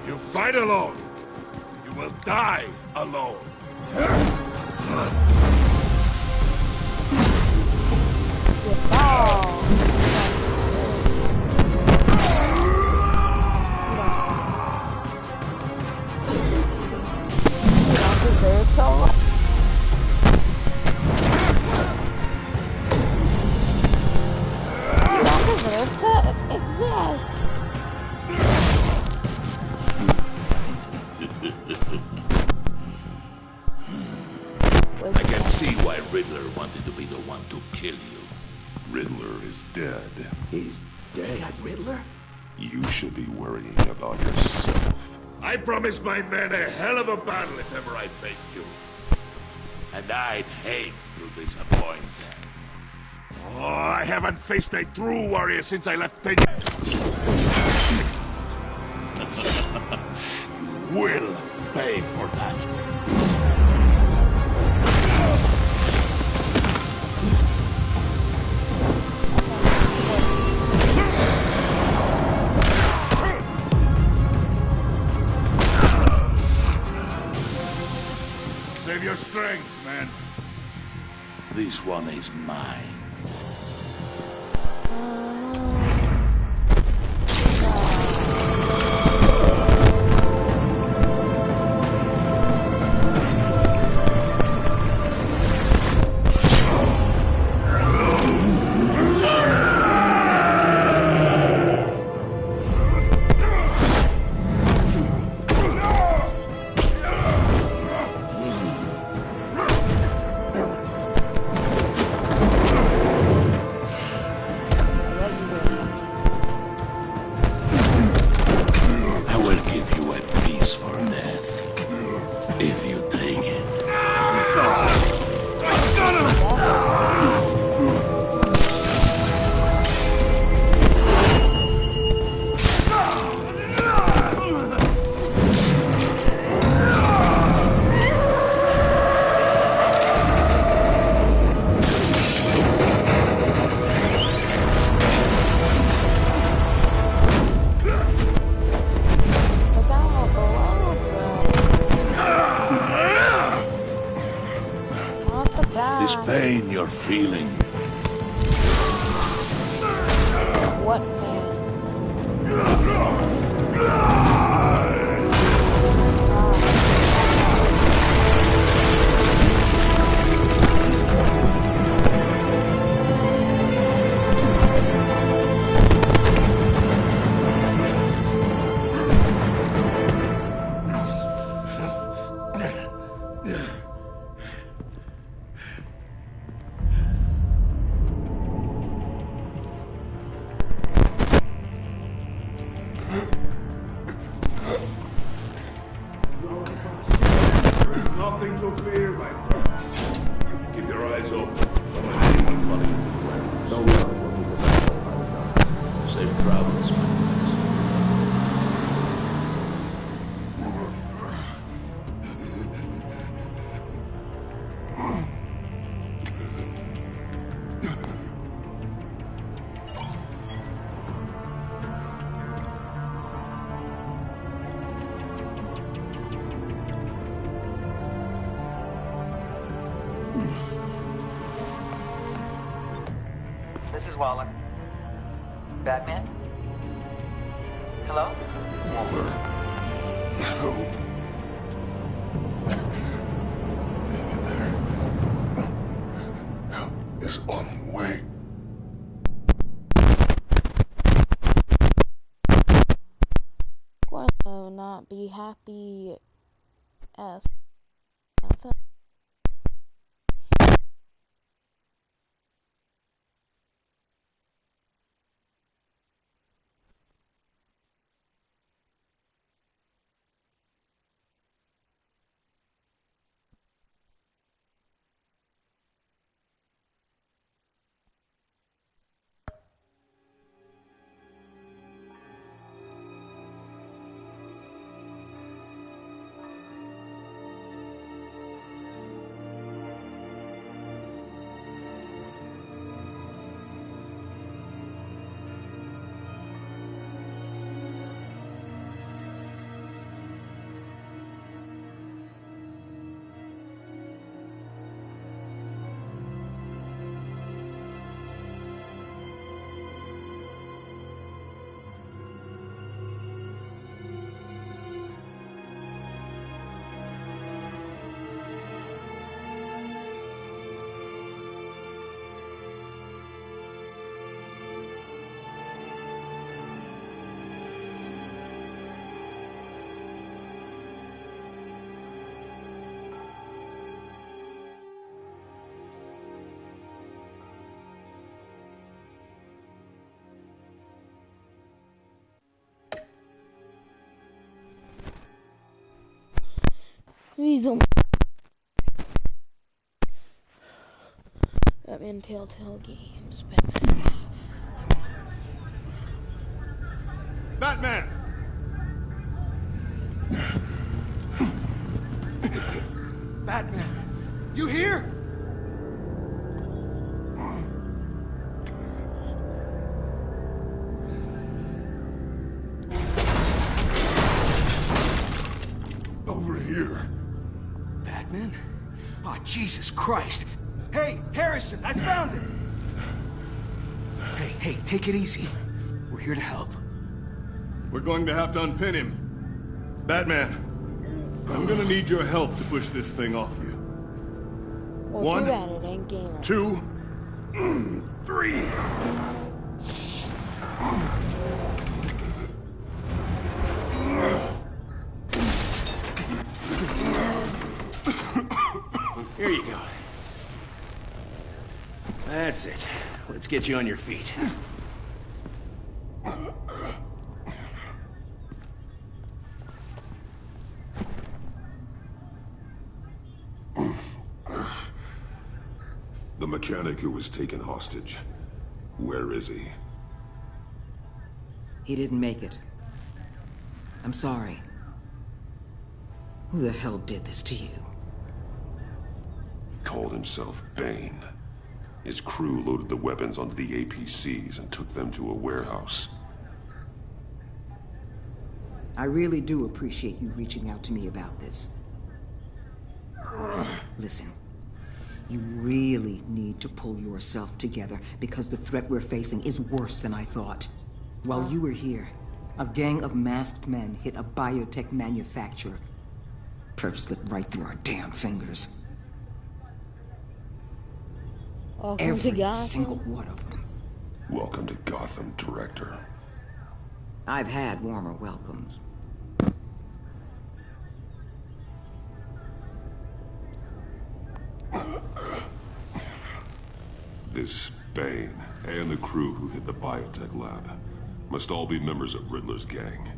you fight alone. You will die alone. I can see why Riddler wanted to be the one to kill you. Riddler is dead. He's dead? Riddler? You should be worrying about yourself. I promised my men a hell of a battle if ever I faced you. And I'd hate to disappoint them. Oh, I haven't faced a true warrior since I left Penn. You will pay for that. Save your strength, man. This one is mine. This pain you're feeling. What pain? Nothing to fear, my friend. Keep your eyes open. Don't let anyone follow you to the warehouse. Don't worry, we'll keep the battle. Safe travels, my friends. This is Waller. Batman? Hello? Waller. Help. Help is on the way. Will not be happy as nothing. Weasel. Batman Telltale Games. Batman! Batman, you here? Over here. Batman? Oh, Jesus Christ. Hey, Harrison, I found it! Hey, take it easy. We're here to help. We're going to have to unpin him. Batman, I'm gonna need your help to push this thing off you. Well, One, too bad it ain't game. 2, 3. Here you go. That's it. Let's get you on your feet. The mechanic who was taken hostage. Where is he? He didn't make it. I'm sorry. Who the hell did this to you? Called himself Bane. His crew loaded the weapons onto the APCs and took them to a warehouse. I really do appreciate you reaching out to me about this. Listen, you really need to pull yourself together because the threat we're facing is worse than I thought. While you were here, a gang of masked men hit a biotech manufacturer. Perf slipped right through our damn fingers. Every single one of them. Welcome to Gotham, Director. I've had warmer welcomes. This Bane and the crew who hit the biotech lab must all be members of Riddler's gang.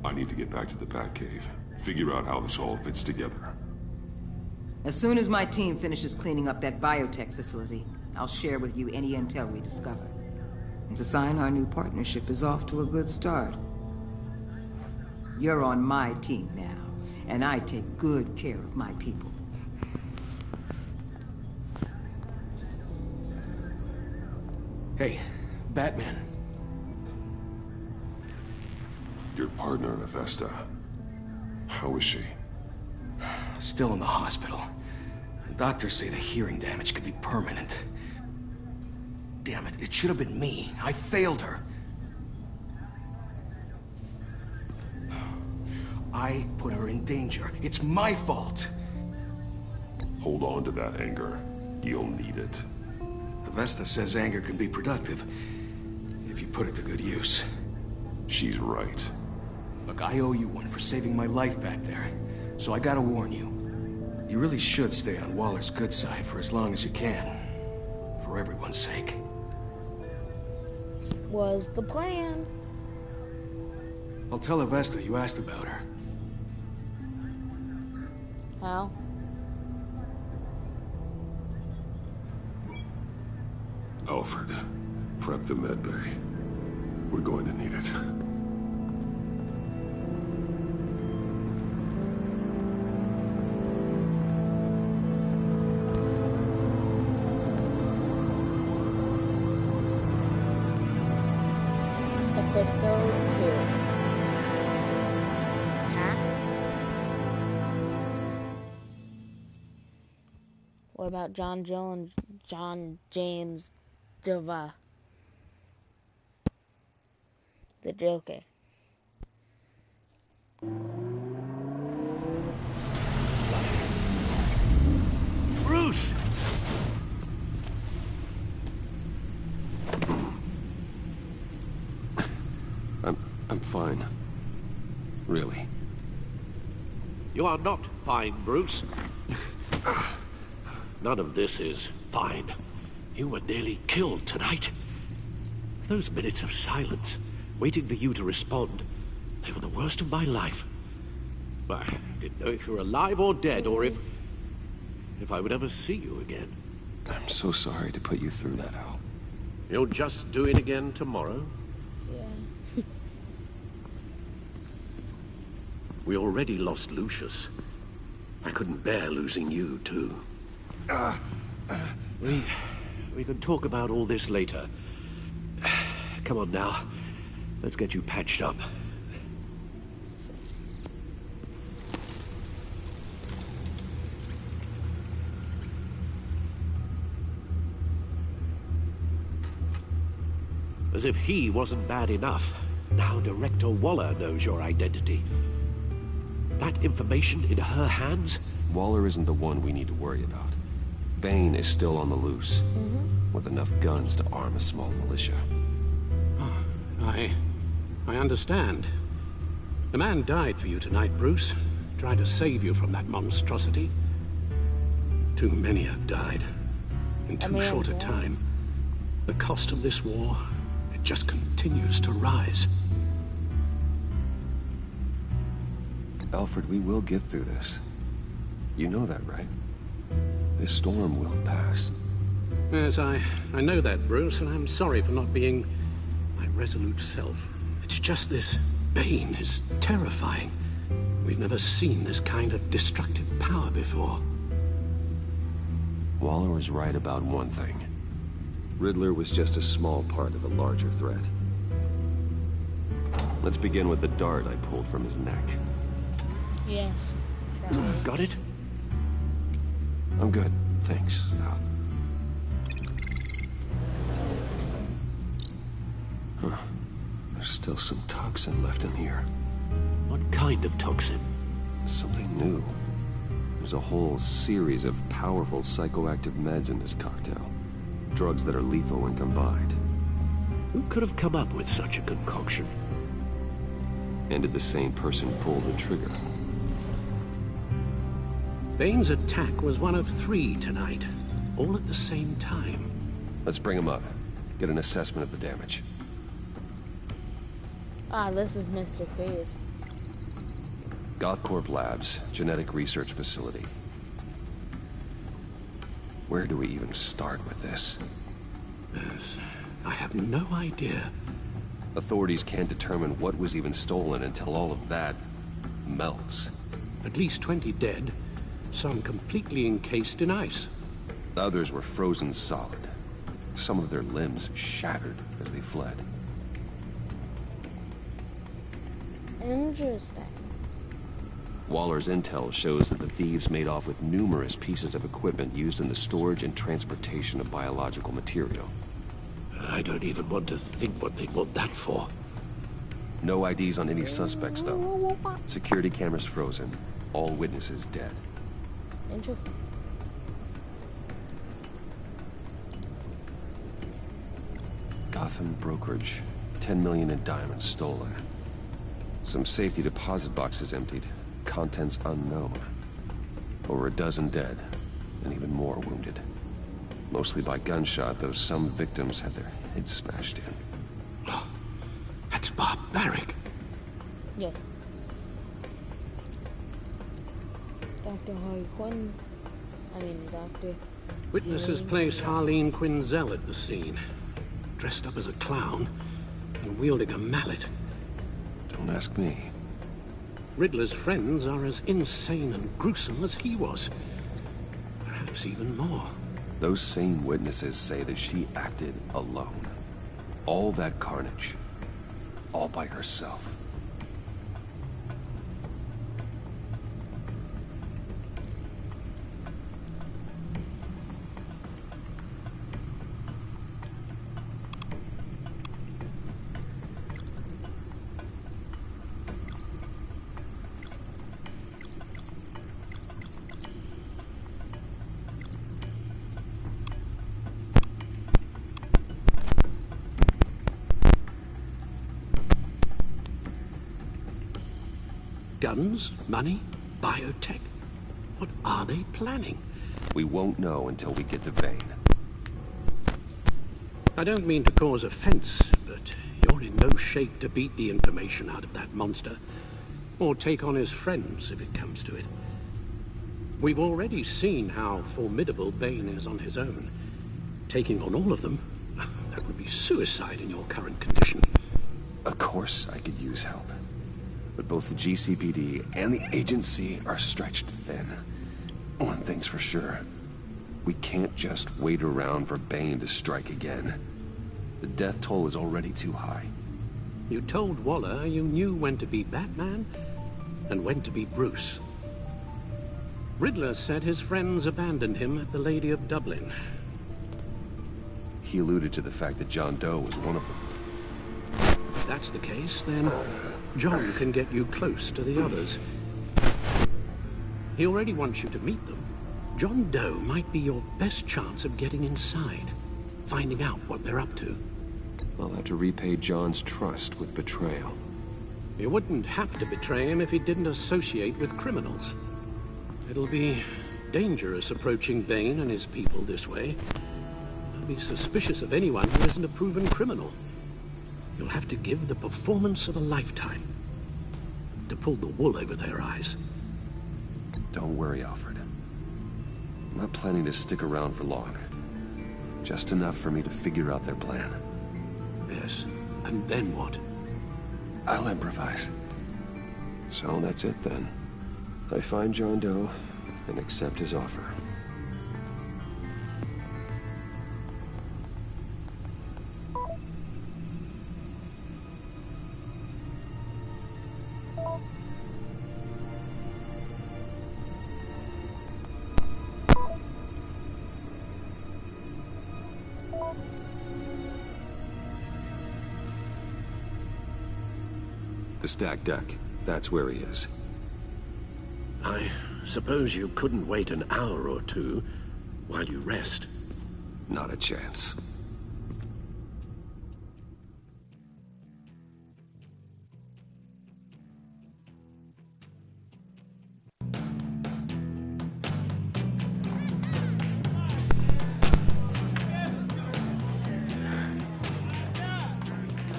I need to get back to the Batcave, figure out how this all fits together. As soon as my team finishes cleaning up that biotech facility, I'll share with you any intel we discover. And to sign our new partnership is off to a good start. You're on my team now, and I take good care of my people. Hey, Batman. Your partner, Avesta. How is she? Still in the hospital. The doctors say the hearing damage could be permanent. Damn it, it should have been me. I failed her. I put her in danger. It's my fault. Hold on to that anger. You'll need it. Avesta says anger can be productive, if you put it to good use. She's right. Look, I owe you one for saving my life back there, so I gotta warn you. You really should stay on Waller's good side for as long as you can. For everyone's sake. Was the plan. I'll tell Avesta you asked about her. How? Alfred, prep the med bay. We're going to need it. Episode 2. Hacked? What about John James Java? The Joker. Bruce! I'm fine. Really. You are not fine, Bruce. None of this is fine. You were nearly killed tonight. Those minutes of silence, waiting for you to respond, they were the worst of my life. I didn't know if you were alive or dead, or if I would ever see you again. I'm so sorry to put you through that, Al. You'll just do it again tomorrow? Yeah. We already lost Lucius. I couldn't bear losing you, too. We can talk about all this later. Come on now. Let's get you patched up. As if he wasn't bad enough, now Director Waller knows your identity. That information in her hands? Waller isn't the one we need to worry about. Bane is still on the loose, with enough guns to arm a small militia. I understand. The man died for you tonight, Bruce. Tried to save you from that monstrosity. Too many have died. In too short a time. The cost of this war, it just continues to rise. Alfred, we will get through this. You know that, right? This storm will pass. Yes, I know that, Bruce, and I'm sorry for not being my resolute self. It's just this Bane is terrifying. We've never seen this kind of destructive power before. Waller was right about one thing. Riddler was just a small part of a larger threat. Let's begin with the dart I pulled from his neck. Yes. Got it? I'm good, thanks, Al. Huh. There's still some toxin left in here. What kind of toxin? Something new. There's a whole series of powerful psychoactive meds in this cocktail. Drugs that are lethal when combined. Who could have come up with such a concoction? And did the same person pull the trigger? Bane's attack was one of 3 tonight, all at the same time. Let's bring him up. Get an assessment of the damage. Ah, this is Mr. Freeze. Gothcorp Labs, genetic research facility. Where do we even start with this? Yes, I have no idea. Authorities can't determine what was even stolen until all of that melts. At least 20 dead, some completely encased in ice. Others were frozen solid. Some of their limbs shattered as they fled. Interesting. Waller's intel shows that the thieves made off with numerous pieces of equipment used in the storage and transportation of biological material. I don't even want to think what they'd want that for. No IDs on any suspects, though. Security cameras frozen. All witnesses dead. Interesting. Gotham brokerage. 10 million in diamonds stolen. Some safety deposit boxes emptied. Contents unknown. Over a dozen dead, and even more wounded. Mostly by gunshot, though some victims had their heads smashed in. Oh, that's barbaric. Yes. Dr. Harley Quinn. Dr. Witnesses place Harleen Quinzel at the scene. Dressed up as a clown and wielding a mallet. Don't ask me. Riddler's friends are as insane and gruesome as he was. Perhaps even more. Those same witnesses say that she acted alone. All that carnage. All by herself. Guns, money, biotech. What are they planning? We won't know until we get to Bane. I don't mean to cause offense, but you're in no shape to beat the information out of that monster. Or take on his friends, if it comes to it. We've already seen how formidable Bane is on his own. Taking on all of them, that would be suicide in your current condition. Of course I could use help. But both the GCPD and the agency are stretched thin. One thing's for sure. We can't just wait around for Bane to strike again. The death toll is already too high. You told Waller you knew when to be Batman and when to be Bruce. Riddler said his friends abandoned him at the Lady of Dublin. He alluded to the fact that John Doe was one of them. If that's the case, then John can get you close to the others. He already wants you to meet them. John Doe might be your best chance of getting inside, finding out what they're up to. I'll have to repay John's trust with betrayal. You wouldn't have to betray him if he didn't associate with criminals. It'll be dangerous approaching Bane and his people this way. I'll be suspicious of anyone who isn't a proven criminal. You'll have to give the performance of a lifetime to pull the wool over their eyes. Don't worry, Alfred. I'm not planning to stick around for long. Just enough for me to figure out their plan. Yes, and then what? I'll improvise. So that's it then. I find John Doe and accept his offer. The stacked deck. That's where he is. I suppose you couldn't wait an hour or two while you rest? Not a chance.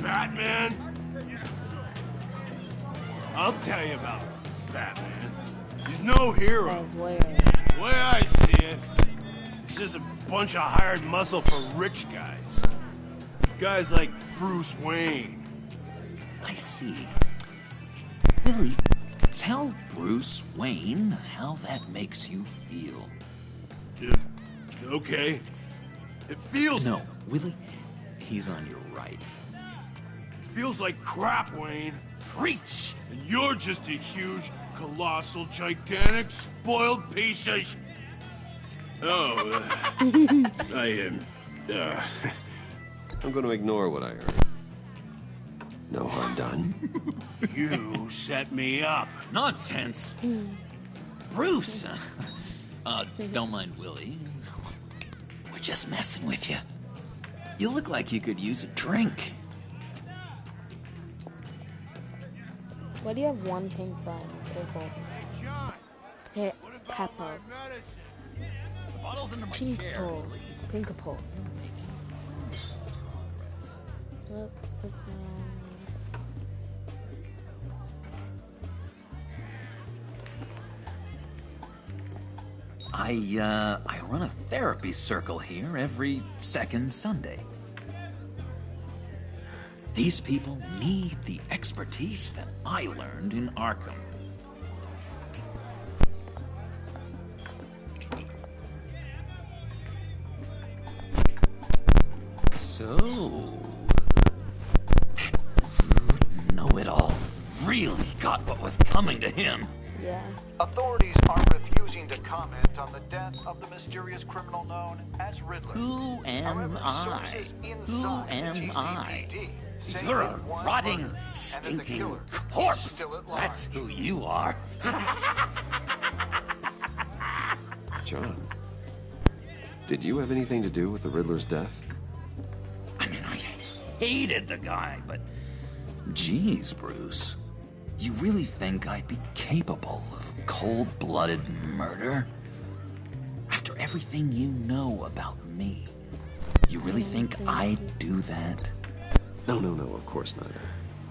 Batman? I'll tell you about Batman. He's no hero. The way I see it, he's just a bunch of hired muscle for rich guys. Guys like Bruce Wayne. I see. Willie, tell Bruce Wayne how that makes you feel. Okay. It feels... No, Willie, he's on your right. It feels like crap, Wayne. Preach! And you're just a huge, colossal, gigantic, spoiled piece of sh... Oh, I am... I'm gonna ignore what I heard. No harm done. You set me up. Nonsense. Bruce! Don't mind Willie. We're just messing with you. You look like you could use a drink. Why do you have one pink button? Purple. Hit pepper. Pink pole. Pink pole. I run a therapy circle here every second Sunday. These people need the expertise that I learned in Arkham. So... that know-it-all really got what was coming to him. Yeah. Authorities are refusing to comment on the death of the mysterious criminal known as Riddler. Who am I? Who am I? You're a rotting, stinking corpse. That's who you are. John, did you have anything to do with the Riddler's death? I mean, I hated the guy, but... Geez, Bruce. You really think I'd be capable of cold-blooded murder? After everything you know about me, you really think I'd do that? No, of course not.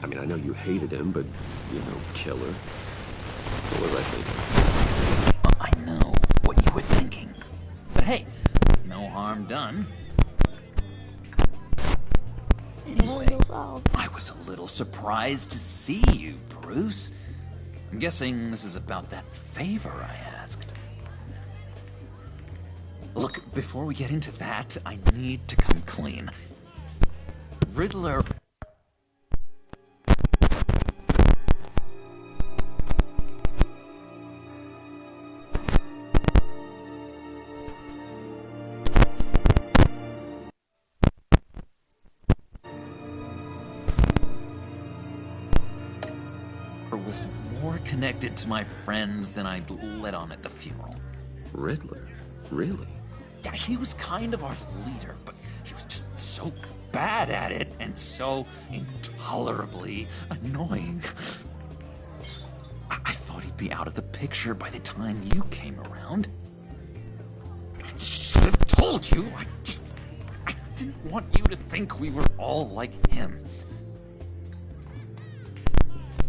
I mean, I know you hated him, but you're no killer. What was I thinking? I know what you were thinking. But hey, no harm done. Anyway, I was a little surprised to see you, Bruce. I'm guessing this is about that favor I asked. Look, before we get into that, I need to come clean. Riddler... was more connected to my friends than I'd let on at the funeral. Riddler? Really? Yeah, he was kind of our leader, but he was just so bad at it and so intolerably annoying. I thought he'd be out of the picture by the time you came around. I should have told you. I didn't want you to think we were all like him.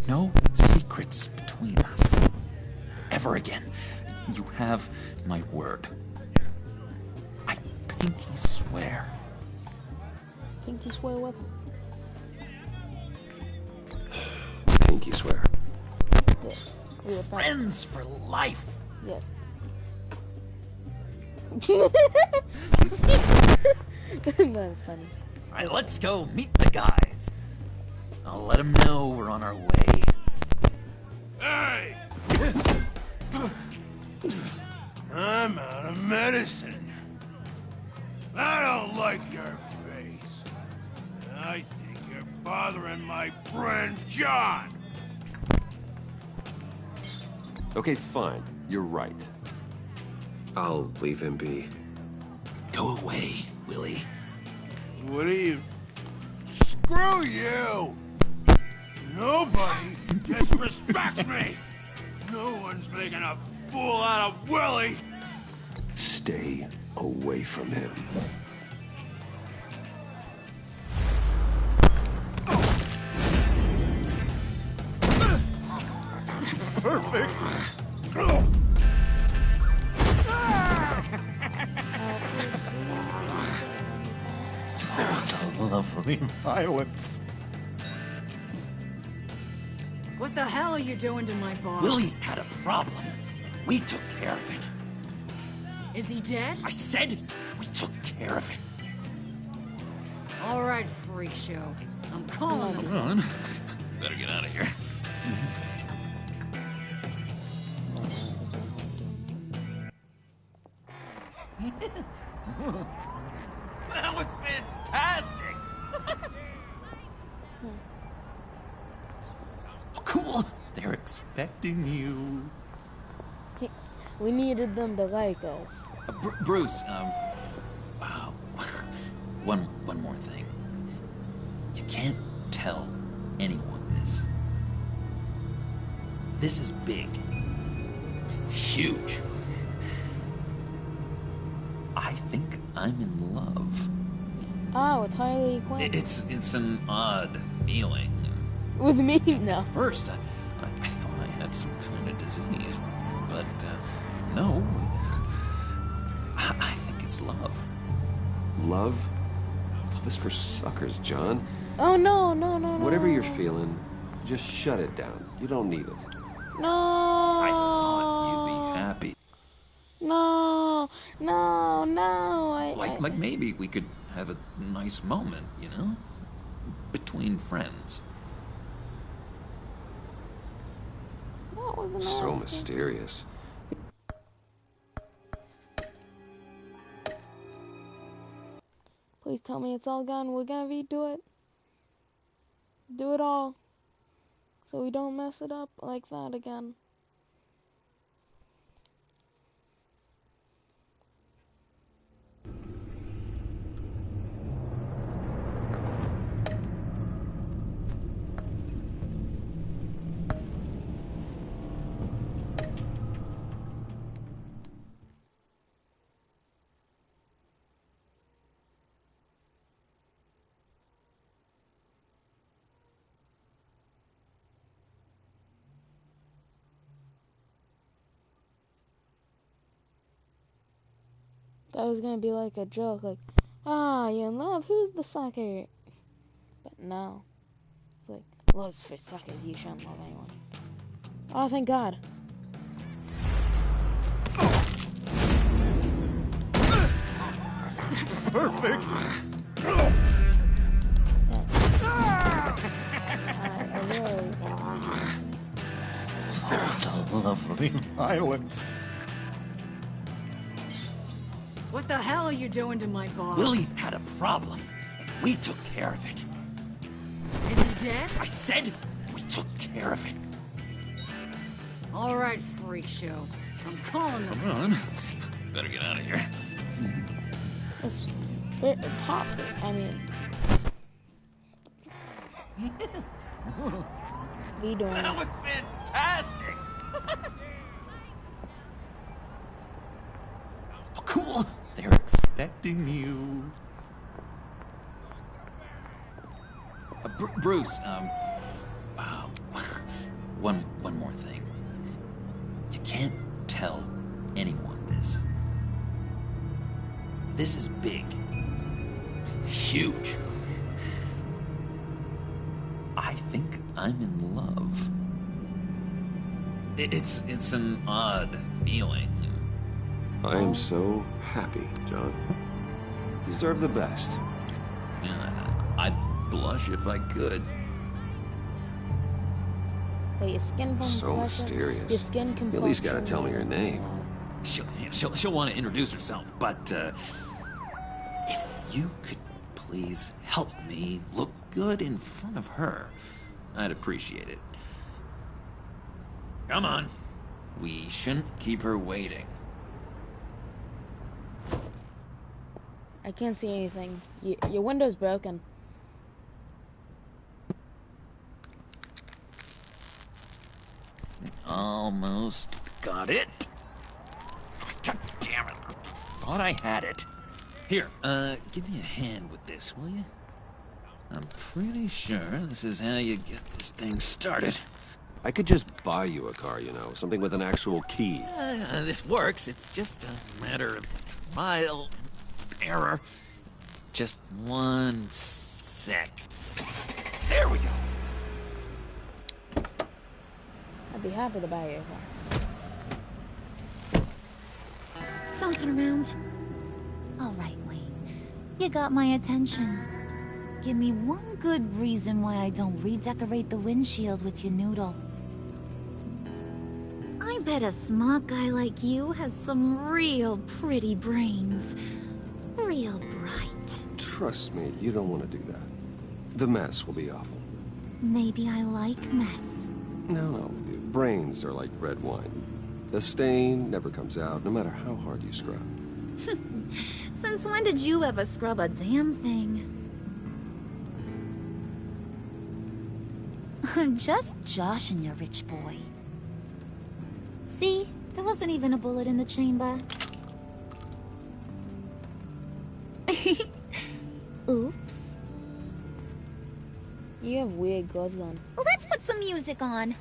No secrets between us. Ever again. You have my word. I pinky swear. Pinky swear with him. Pinky swear. Yes. We are friends for life. Yes. That's funny. Alright, let's go meet the guys. I'll let them know we're on our way. Hey! I'm out of medicine. I don't like your face. And I think you're bothering my friend John. Okay, fine. You're right. I'll leave him be. Go away, Willie. What are you... Screw you! Nobody disrespects me! No one's making a fool out of Willie! Stay away from him. Perfect! Lovely violence. What the hell are you doing to my boss? Willie had a problem. We took care of it. Is he dead? I said we took care of it. All right, freak show. I'm calling him. Come on. Better get out of here. That was fantastic! Oh, cool! They're expecting you. We needed them to like us. Bruce, one more thing. You can't tell anyone this. This is big. Huge. I think I'm in love. Ah, with Harley Quinn. It's an odd feeling. With me now. First, I thought I had some kind of disease, but no. I think it's love. Love? Love is for suckers, John. Oh no. Whatever you're feeling, just shut it down. You don't need it. No. I thought you'd be happy. No. Like maybe we could have a nice moment, you know? Between friends. That wasn't So nasty. mysterious. Please tell me it's all gone. We're gonna redo it. Do it all. So we don't mess it up like that again. That was gonna be like a joke, like, ah, you in love? Who's the sucker? But no. It's like, love's for suckers, you shouldn't love anyone. Oh, thank God. Perfect! Lovely violence. What the hell are you doing to my boss? Willie had a problem, and we took care of it. Is he dead? I said we took care of it. All right, freak show. I'm calling them. Come on. Better get out of here. It's top. I mean, we doing That was fantastic. Oh, cool. They're expecting you. Bruce, one more thing. You can't tell anyone this. This is big. Huge. I think I'm in love. It's an odd feeling. I am so happy, John. Deserve the best. Yeah, I'd blush if I could. Wait, your skin complexion? So mysterious. Your skin complexion. You at least gotta tell me her name. She'll want to introduce herself, but if you could please help me look good in front of her, I'd appreciate it. Come on. We shouldn't keep her waiting. I can't see anything. Your window's broken. Almost got it. Damn it. Thought I had it. Here, give me a hand with this, will you? I'm pretty sure this is how you get this thing started. I could just buy you a car, you know, something with an actual key. This works. It's just a matter of trial error. Just 1 sec. There we go. I'd be happy to buy you a car. Don't turn around. All right, Wayne. You got my attention. Give me one good reason why I don't redecorate the windshield with your noodle. I bet a smart guy like you has some real pretty brains. Real bright. Trust me, you don't want to do that. The mess will be awful. Maybe I like mess. No, brains are like red wine. The stain never comes out, no matter how hard you scrub. Since when did you ever scrub a damn thing? I'm just joshing you, rich boy. See? There wasn't even a bullet in the chamber. Oops. You have weird gloves on. Let's put some music on.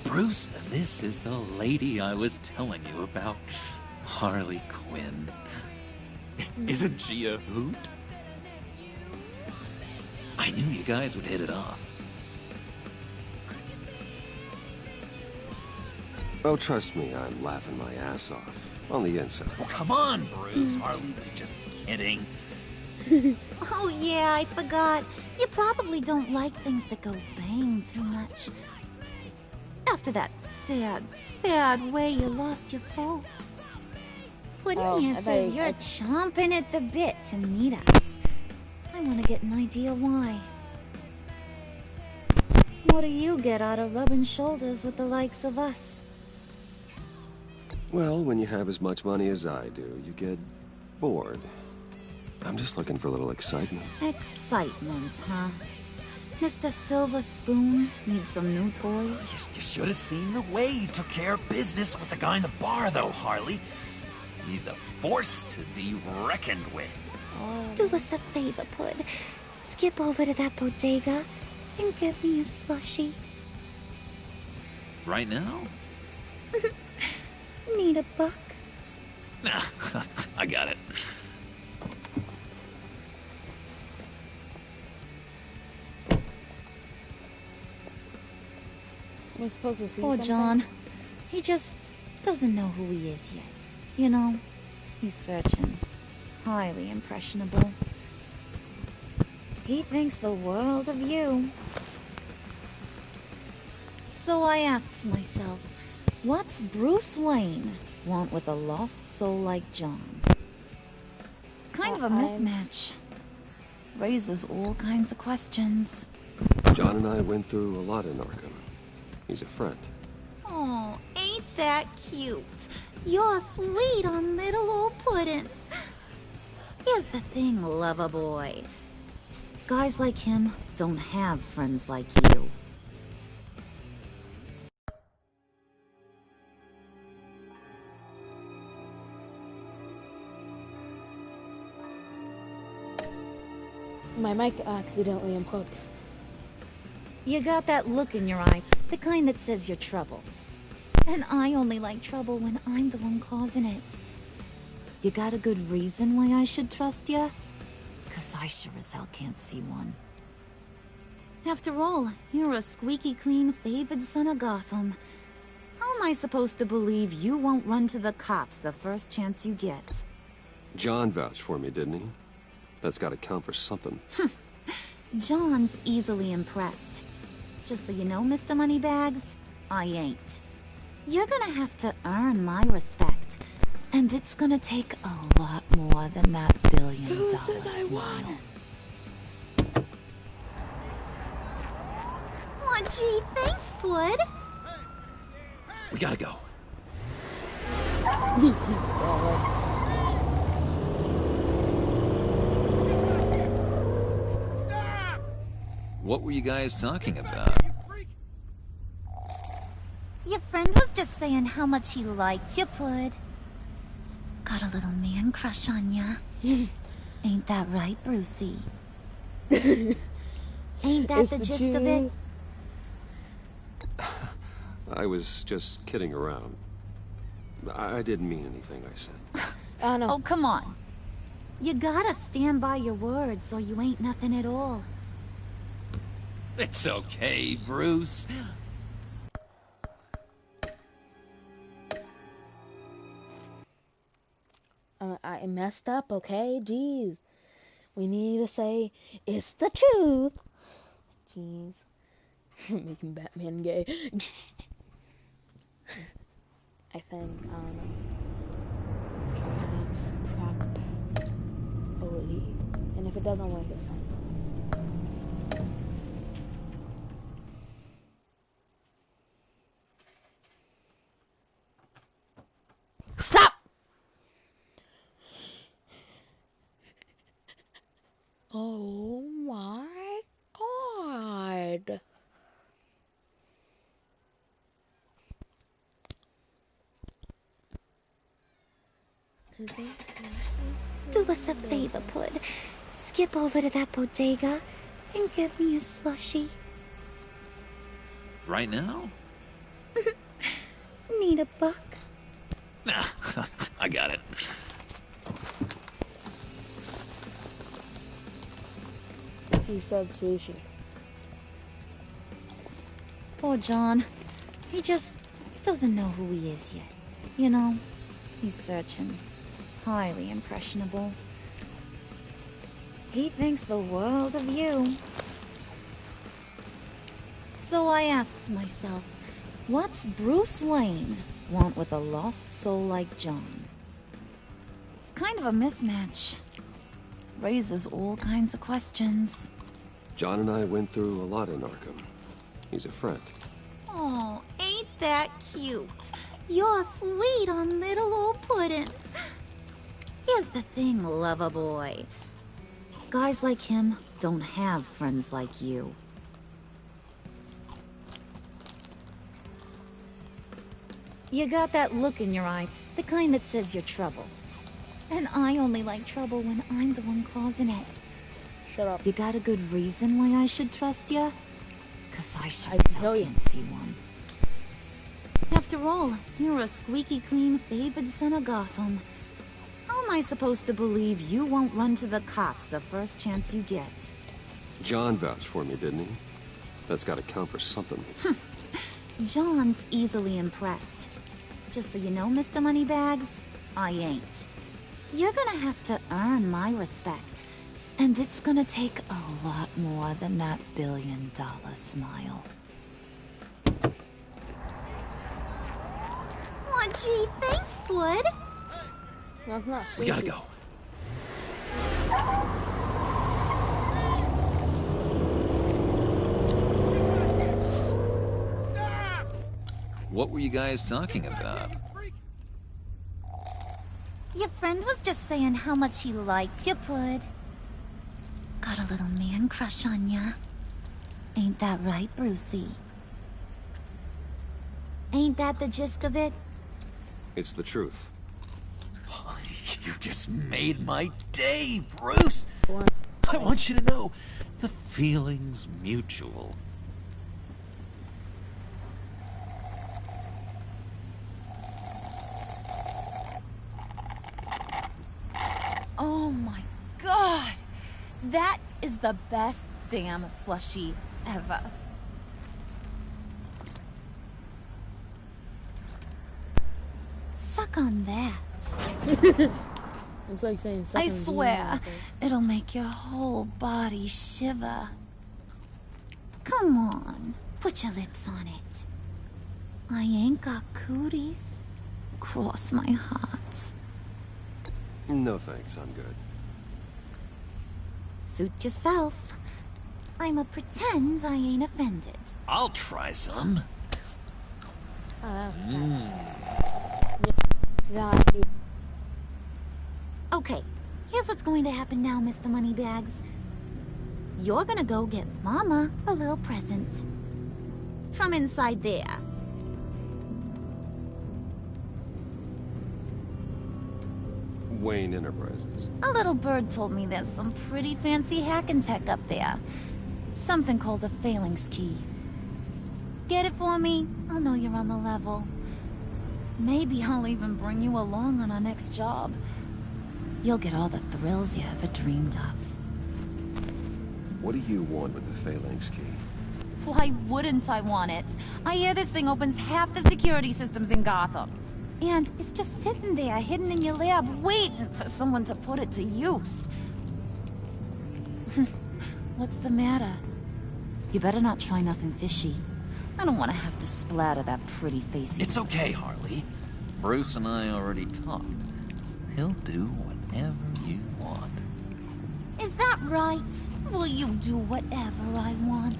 Bruce, this is the lady I was telling you about. Harley Quinn. Isn't she a hoot? I knew you guys would hit it off. Oh, trust me, I'm laughing my ass off. On the inside. Oh, come on, Bruce. Harley was just kidding. Oh yeah, I forgot. You probably don't like things that go bang too much. After that sad, sad way you lost your folks. Cornelia says you're chomping at the bit to meet us. I want to get an idea why. What do you get out of rubbing shoulders with the likes of us? Well, when you have as much money as I do, you get bored. I'm just looking for a little excitement. Excitement, huh? Mr. Silver Spoon needs some new toys? You should have seen the way he took care of business with the guy in the bar, though, Harley. He's a force to be reckoned with. Do us a favor, Pud. Skip over to that bodega and get me a slushie. Right now? Need a buck? supposed to see Poor something? John. He just doesn't know who he is yet. You know, he's searching. Highly impressionable. He thinks the world of you. So I asks myself, what's Bruce Wayne want with a lost soul like John? It's kind of a mismatch. Raises all kinds of questions. John and I went through a lot in Arkham. He's a friend. Oh, ain't that cute? You're sweet on little old puddin'. Here's the thing, lover boy. Guys like him don't have friends like you. My mic accidentally unplugged. You got that look in your eye, the kind that says you're trouble. And I only like trouble when I'm the one causing it. You got a good reason why I should trust you? 'Cause I sure as hell can't see one. After all, you're a squeaky clean favored son of Gotham. How am I supposed to believe you won't run to the cops the first chance you get? John vouched for me, didn't he? That's gotta count for something. John's easily impressed. Just so you know, Mr. Moneybags, I ain't. You're gonna have to earn my respect. And it's gonna take a lot more than that $1 billion smile. Aw, gee, thanks, Bud. We gotta go. He's stalling. What were you guys talking about? Your friend was just saying how much he liked you, Bud. Got a little man crush on ya. Ain't that right, Brucey? Ain't that the gist of it? I was just kidding around. I didn't mean anything I said. Oh, come on. You gotta stand by your words or you ain't nothing at all. It's okay, Bruce. I messed up, okay? Jeez. We need to say, it's the truth. Jeez. Making Batman gay. I think, perhaps prop Oli. And if it doesn't work, it's fine. Stop! Oh my god. Do us a favor, Pud. Skip over to that bodega and get me a slushie. Right now? Need a buck? Nah, I got it. She said sushi. Poor John. He just doesn't know who he is yet. You know, he's searching. Highly impressionable. He thinks the world of you. So I asks myself, what's Bruce Wayne want with a lost soul like John? It's kind of a mismatch. Raises all kinds of questions. John and I went through a lot in Arkham. He's a friend. Oh, ain't that cute? You're sweet on little old puddin'. Here's the thing, lover boy. Guys like him don't have friends like you. You got that look in your eye, the kind that says you're trouble. And I only like trouble when I'm the one causing it. Shut up. You got a good reason why I should trust you? 'Cause I sure as hell can't see one. After all, you're a squeaky clean favored son of Gotham. How am I supposed to believe you won't run to the cops the first chance you get? John vouched for me, didn't he? That's gotta count for something. John's easily impressed. Just so you know, Mr. Moneybags, I ain't. You're gonna have to earn my respect. And it's gonna take a lot more than that billion-dollar smile. Aw, gee, thanks, Bud. That's not We gotta go. What were you guys talking about? Your friend was just saying how much he liked you, Bud. Got a little man crush on ya. Ain't that right, Brucey? Ain't that the gist of it? It's the truth. You just made my day, Bruce! I want you to know, the feeling's mutual. Oh my god! That is the best damn slushie ever. Suck on that. It's like saying I suck on swear, DNA. it'll make your whole body shiver. Come on, put your lips on it. I ain't got cooties. Cross my heart. No thanks, I'm good. Suit yourself. I'ma pretend I ain't offended. I'll try some. Okay, here's what's going to happen now, Mr. Moneybags. You're gonna go get Mama a little present. From inside there. Wayne Enterprises. A little bird told me there's some pretty fancy hacking tech up there. Something called a phalanx key. Get it for me? I'll know you're on the level. Maybe I'll even bring you along on our next job. You'll get all the thrills you ever dreamed of. What do you want with the phalanx key? Why wouldn't I want it? I hear this thing opens half the security systems in Gotham. And it's just sitting there, hidden in your lab, waiting for someone to put it to use. What's the matter? You better not try nothing fishy. I don't want to have to splatter that pretty face. It's okay, Harley. Bruce and I already talked. He'll do whatever you want. Is that right? Will you do whatever I want?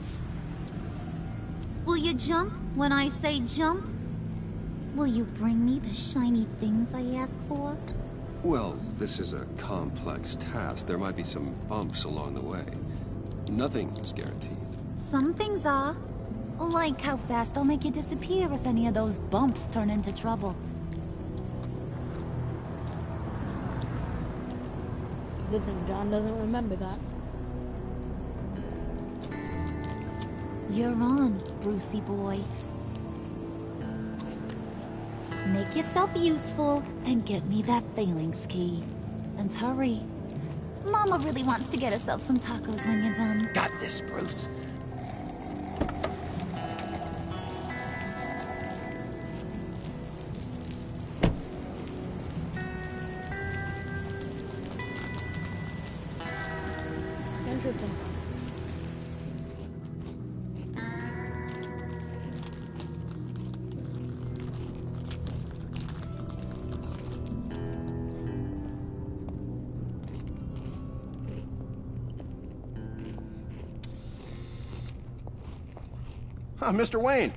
Will you jump when I say jump? Will you bring me the shiny things I ask for? Well, this is a complex task. There might be some bumps along the way. Nothing is guaranteed. Some things are. Like how fast I'll make you disappear if any of those bumps turn into trouble. Good thing John doesn't remember that. You're on, Brucey boy. Make yourself useful and get me that phalanx key. And hurry. Mama really wants to get herself some tacos when you're done. Got this, Bruce. Interesting. Mr. Wayne.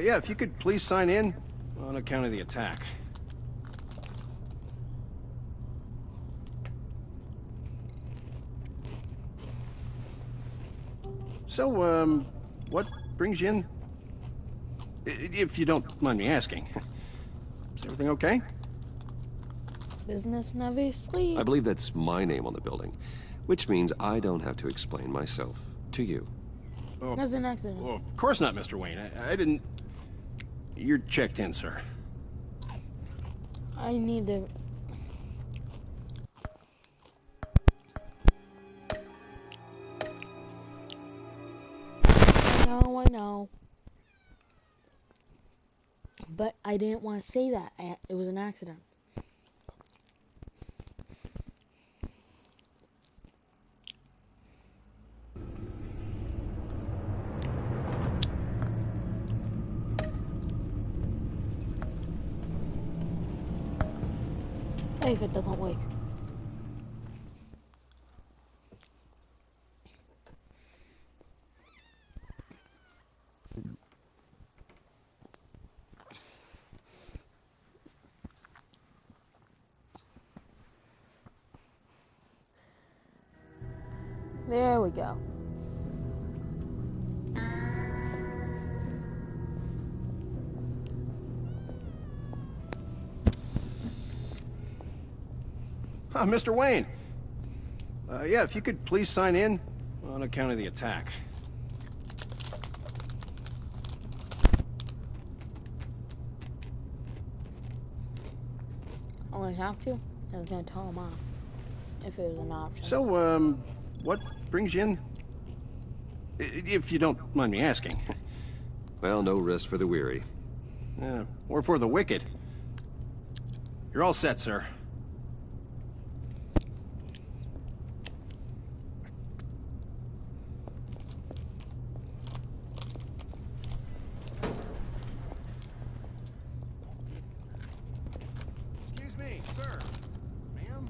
Yeah, if you could please sign in on account of the attack. So, what brings you in? If you don't mind me asking. Is everything okay? Business never sleeps. I believe that's my name on the building, which means I don't have to explain myself to you. Oh, That's an accident. well, of course not, Mr. Wayne. I didn't... You're checked in, sir. I need to... I know. But I didn't want to say that. It was an accident. Say if it doesn't wake. There we go. Mr. Wayne. Yeah, if you could please sign in on account of the attack. Only have to? I was gonna tell him off. If it was an option. So, what brings you in? If you don't mind me asking. Well, no rest for the weary. Or for the wicked. You're all set, sir. Excuse me, sir. Ma'am,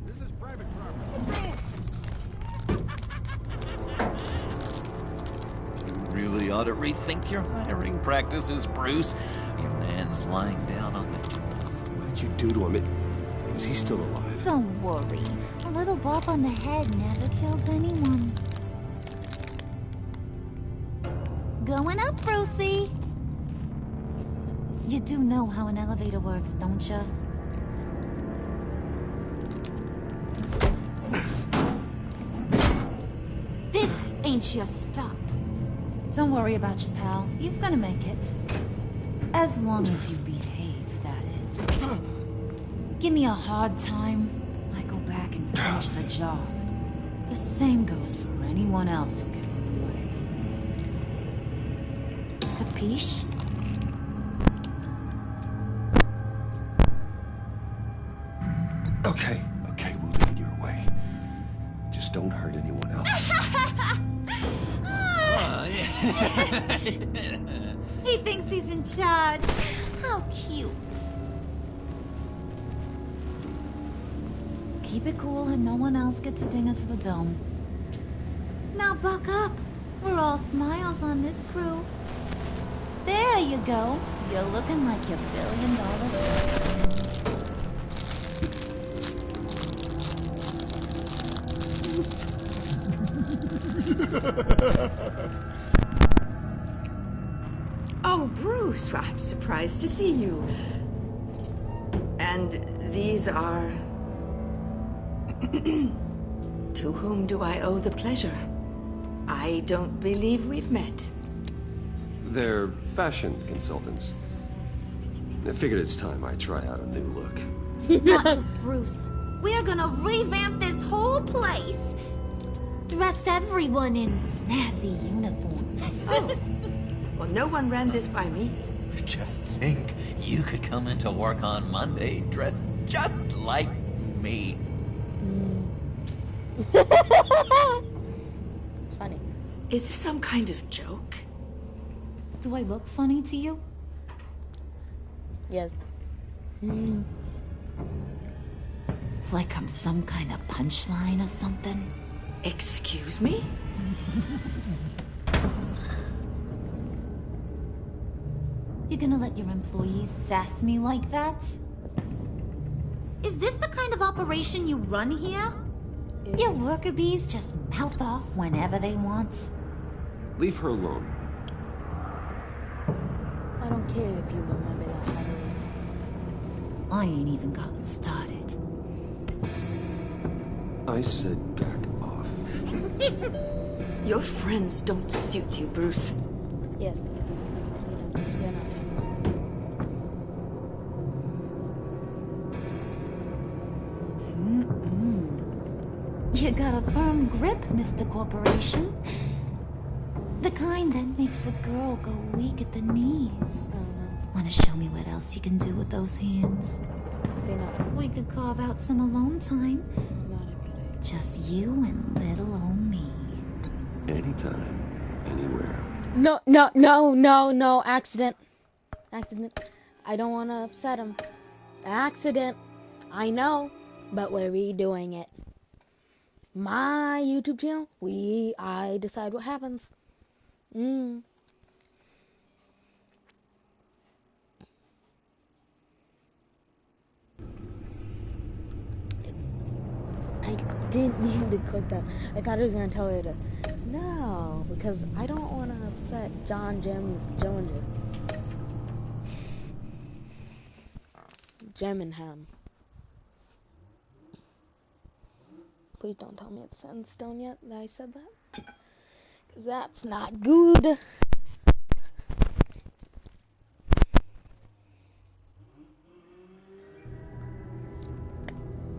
this is private property. You really ought to rethink your hiring practices, Bruce. Your man's lying down on the... What did you do to him? Is he still alive? Don't worry. A little bump on the head never killed anyone. Going up, Brucey. You do know how an elevator works, don't you? This ain't your stop. Don't worry about your pal. He's gonna make it. As long as you behave, that is. Give me a hard time, I go back and finish the job. The same goes for anyone else who gets in the way. Capiche? Okay, we'll do it your way. Just don't hurt anyone else. He thinks he's in charge. How cute. Keep it cool and no one else gets a dinger to the dome. Now buck up. We're all smiles on this crew. There you go. You're looking like your $1 billion. Oh, Bruce, I'm surprised to see you. And these are... To whom do I owe the pleasure? I don't believe we've met. They're fashion consultants. I figured it's time I try out a new look. Not just Bruce. We're gonna revamp this whole place. Dress everyone in snazzy uniforms. Oh. Well, no one ran this by me. Just think, you could come into work on Monday dressed just like me. It's funny. Is this some kind of joke? Do I look funny to you? Yes. Like I'm some kind of punchline or something? Excuse me? You gonna let your employees sass me like that? Is this the kind of operation you run here? Your worker bees just mouth off whenever they want? Leave her alone. I don't care if you remember that, Harry. I ain't even gotten started. I said back off. Your friends don't suit you, Bruce. Yes. You're not friends. You got a firm grip, Mr. Corporation. The kind that makes a girl go weak at the knees. Want to show me what else you can do with those hands? Say no. We could carve out some alone time. Not a good idea. Just you and little old me. Anytime, anywhere. No, no, no, no, no. Accident. Accident. I don't want to upset him. Accident. I know, but we're redoing it. My YouTube channel, I decide what happens. I didn't mean to click that. I thought I was gonna tell her to no, because I don't want to upset John Jim's Dillinger. Geminham. Please don't tell me it's set in stone yet that I said that. Because that's not good.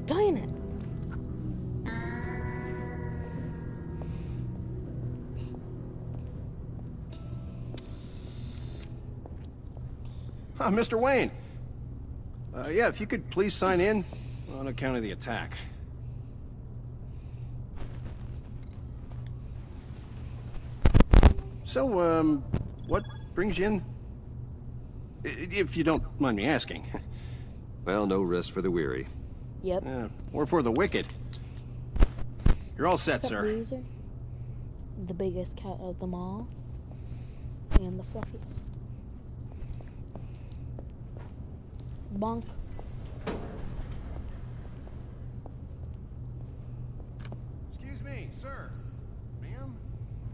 Darn it. Mr. Wayne. Yeah, if you could please sign in on account of the attack. So, what brings you in? If you don't mind me asking. Well, no rest for the weary. Yep. Or for the wicked. You're all set, sir. Loser? The biggest cat of them all. And the fluffiest. Bonk. Excuse me, sir. Ma'am?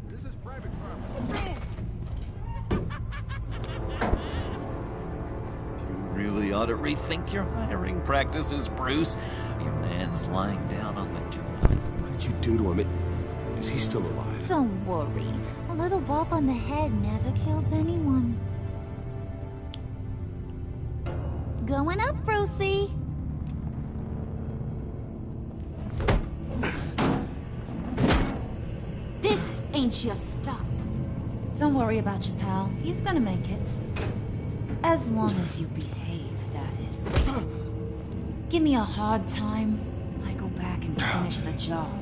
This is private property. You really ought to rethink your hiring practices, Bruce. Your man's lying down on the job. What did you do to him? Is he still alive? Don't worry. A little bump on the head never killed anyone. Going up, Brucey. This ain't your stop. Don't worry about your pal. He's gonna make it. As long as you behave, that is. Give me a hard time, I go back and finish the job.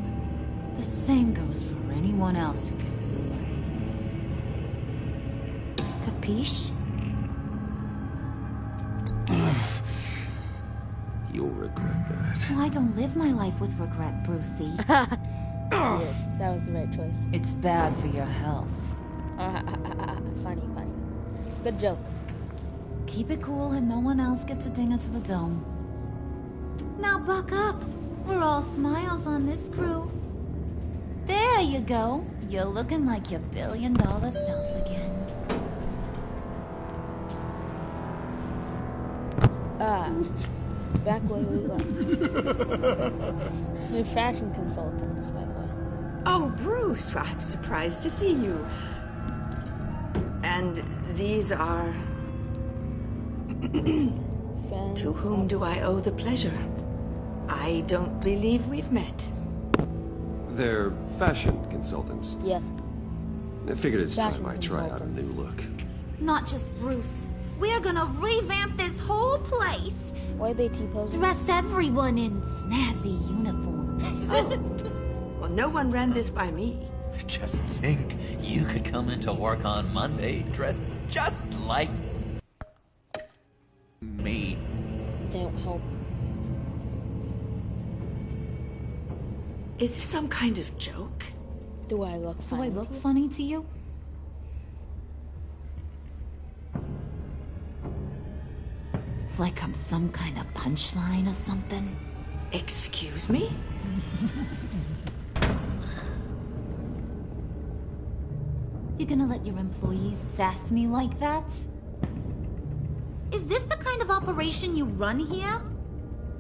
The same goes for anyone else who gets in the way. Capiche? You'll regret that. Oh, I don't live my life with regret, Brucey. Yes, that was the right choice. It's bad for your health. Funny. Good joke. Keep it cool and no one else gets a dinger to the dome. Now buck up. We're all smiles on this crew. There you go. You're looking like your billion-dollar self again. Back where we left. They're fashion consultants, by the way. Oh, Bruce, I'm surprised to see you. And these are... To whom do I owe the pleasure? I don't believe we've met. They're fashion consultants. Yes. I figured it's Fashion time I try out a new look. Not just Bruce. We're gonna revamp this whole place. Why are they T-posing? Dress everyone in snazzy uniforms. Well, no one ran this by me. Just think, you could come into work on Monday dressed just like me. Don't help. Is this some kind of joke? Do I look funny? Do I look funny to you? Like I'm some kind of punchline or something? Excuse me? You gonna let your employees sass me like that? Is this the kind of operation you run here?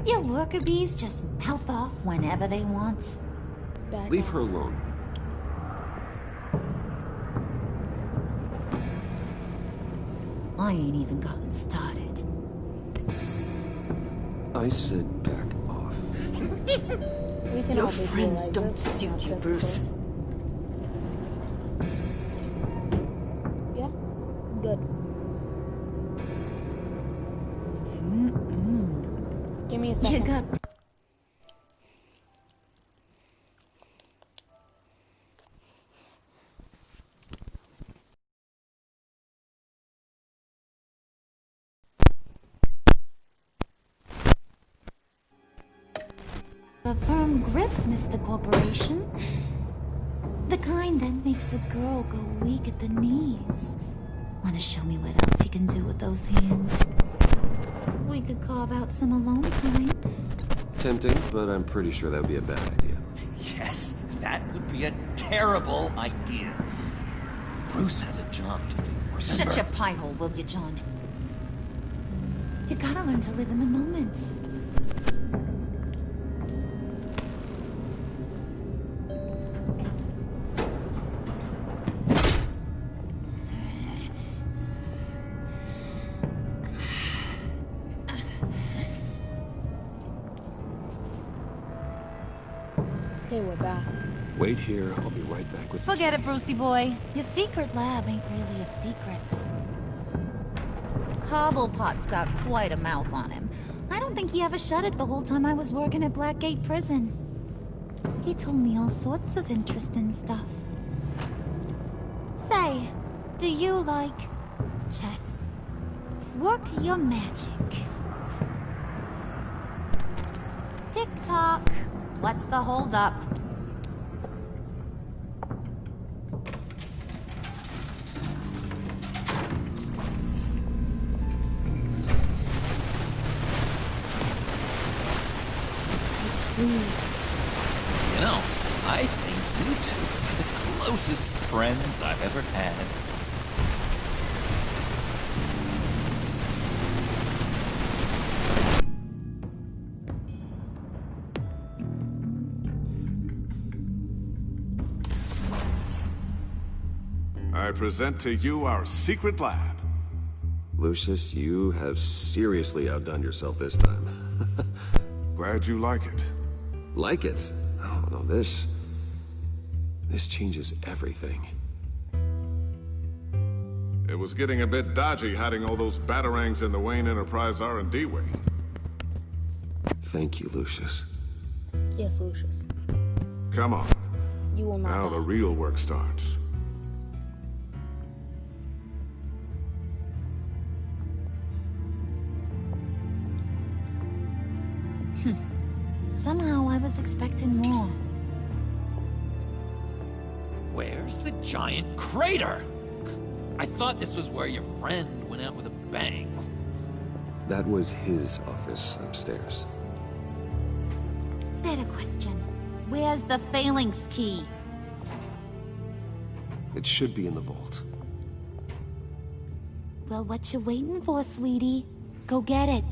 Your worker bees just mouth off whenever they want. Leave her alone. I ain't even gotten started. I said back off. Your friends don't suit you, Bruce. Yeah? Good. second. You got... A firm grip, Mr. Corporation. The kind that makes a girl go weak at the knees. Wanna show me what else you can do with those hands? We could carve out some alone time. Tempting, but I'm pretty sure that would be a bad idea. Yes, that would be a terrible idea. Bruce has a job to do. Remember? Shut your pie hole, will you, John? You gotta learn to live in the moment. Okay, we're back. Wait here, I'll be right back with Forget it, Brucey boy. Your secret lab ain't really a secret. Cobblepot's got quite a mouth on him. I don't think he ever shut it the whole time I was working at Blackgate Prison. He told me all sorts of interesting stuff. Say, do you like chess? Work your magic. Tick-tock. What's the holdup? You know, I think you two are the closest friends I've ever had. I present to you our secret lab. Lucius, you have seriously outdone yourself this time. Glad you like it. Like it? Oh, no, this changes everything. It was getting a bit dodgy hiding all those batarangs in the Wayne Enterprise R&D wing. Thank you, Lucius. Yes, Lucius. Come on. You will not Now die. the real work starts. Somehow I was expecting more. Where's the giant crater? I thought this was where your friend went out with a bang. That was his office upstairs. Better question. Where's the phalanx key? It should be in the vault. Well, what you waiting for, sweetie? Go get it.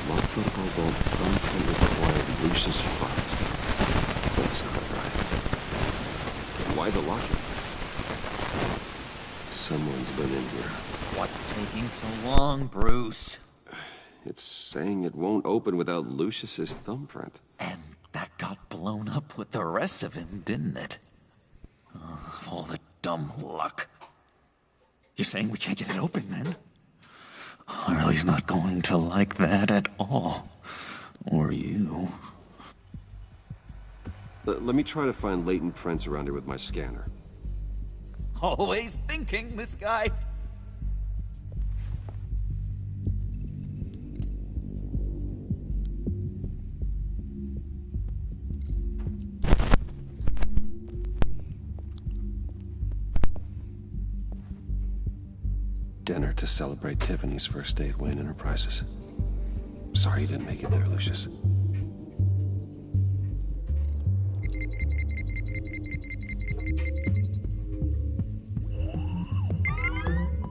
Lock protocol vault thumbprint required Lucius Fox. Don't sound right. Why the locket? Someone's been in here. What's taking so long, Bruce? It's saying it won't open without Lucius's thumbprint. And that got blown up with the rest of him, didn't it? Oh, all the dumb luck. You're saying we can't get it open, then? Harley's not going to like that at all. Or you. Let me try to find latent prints around here with my scanner. Always thinking, this guy. Dinner to celebrate Tiffany's first day at Wayne Enterprises. Sorry you didn't make it there, Lucius.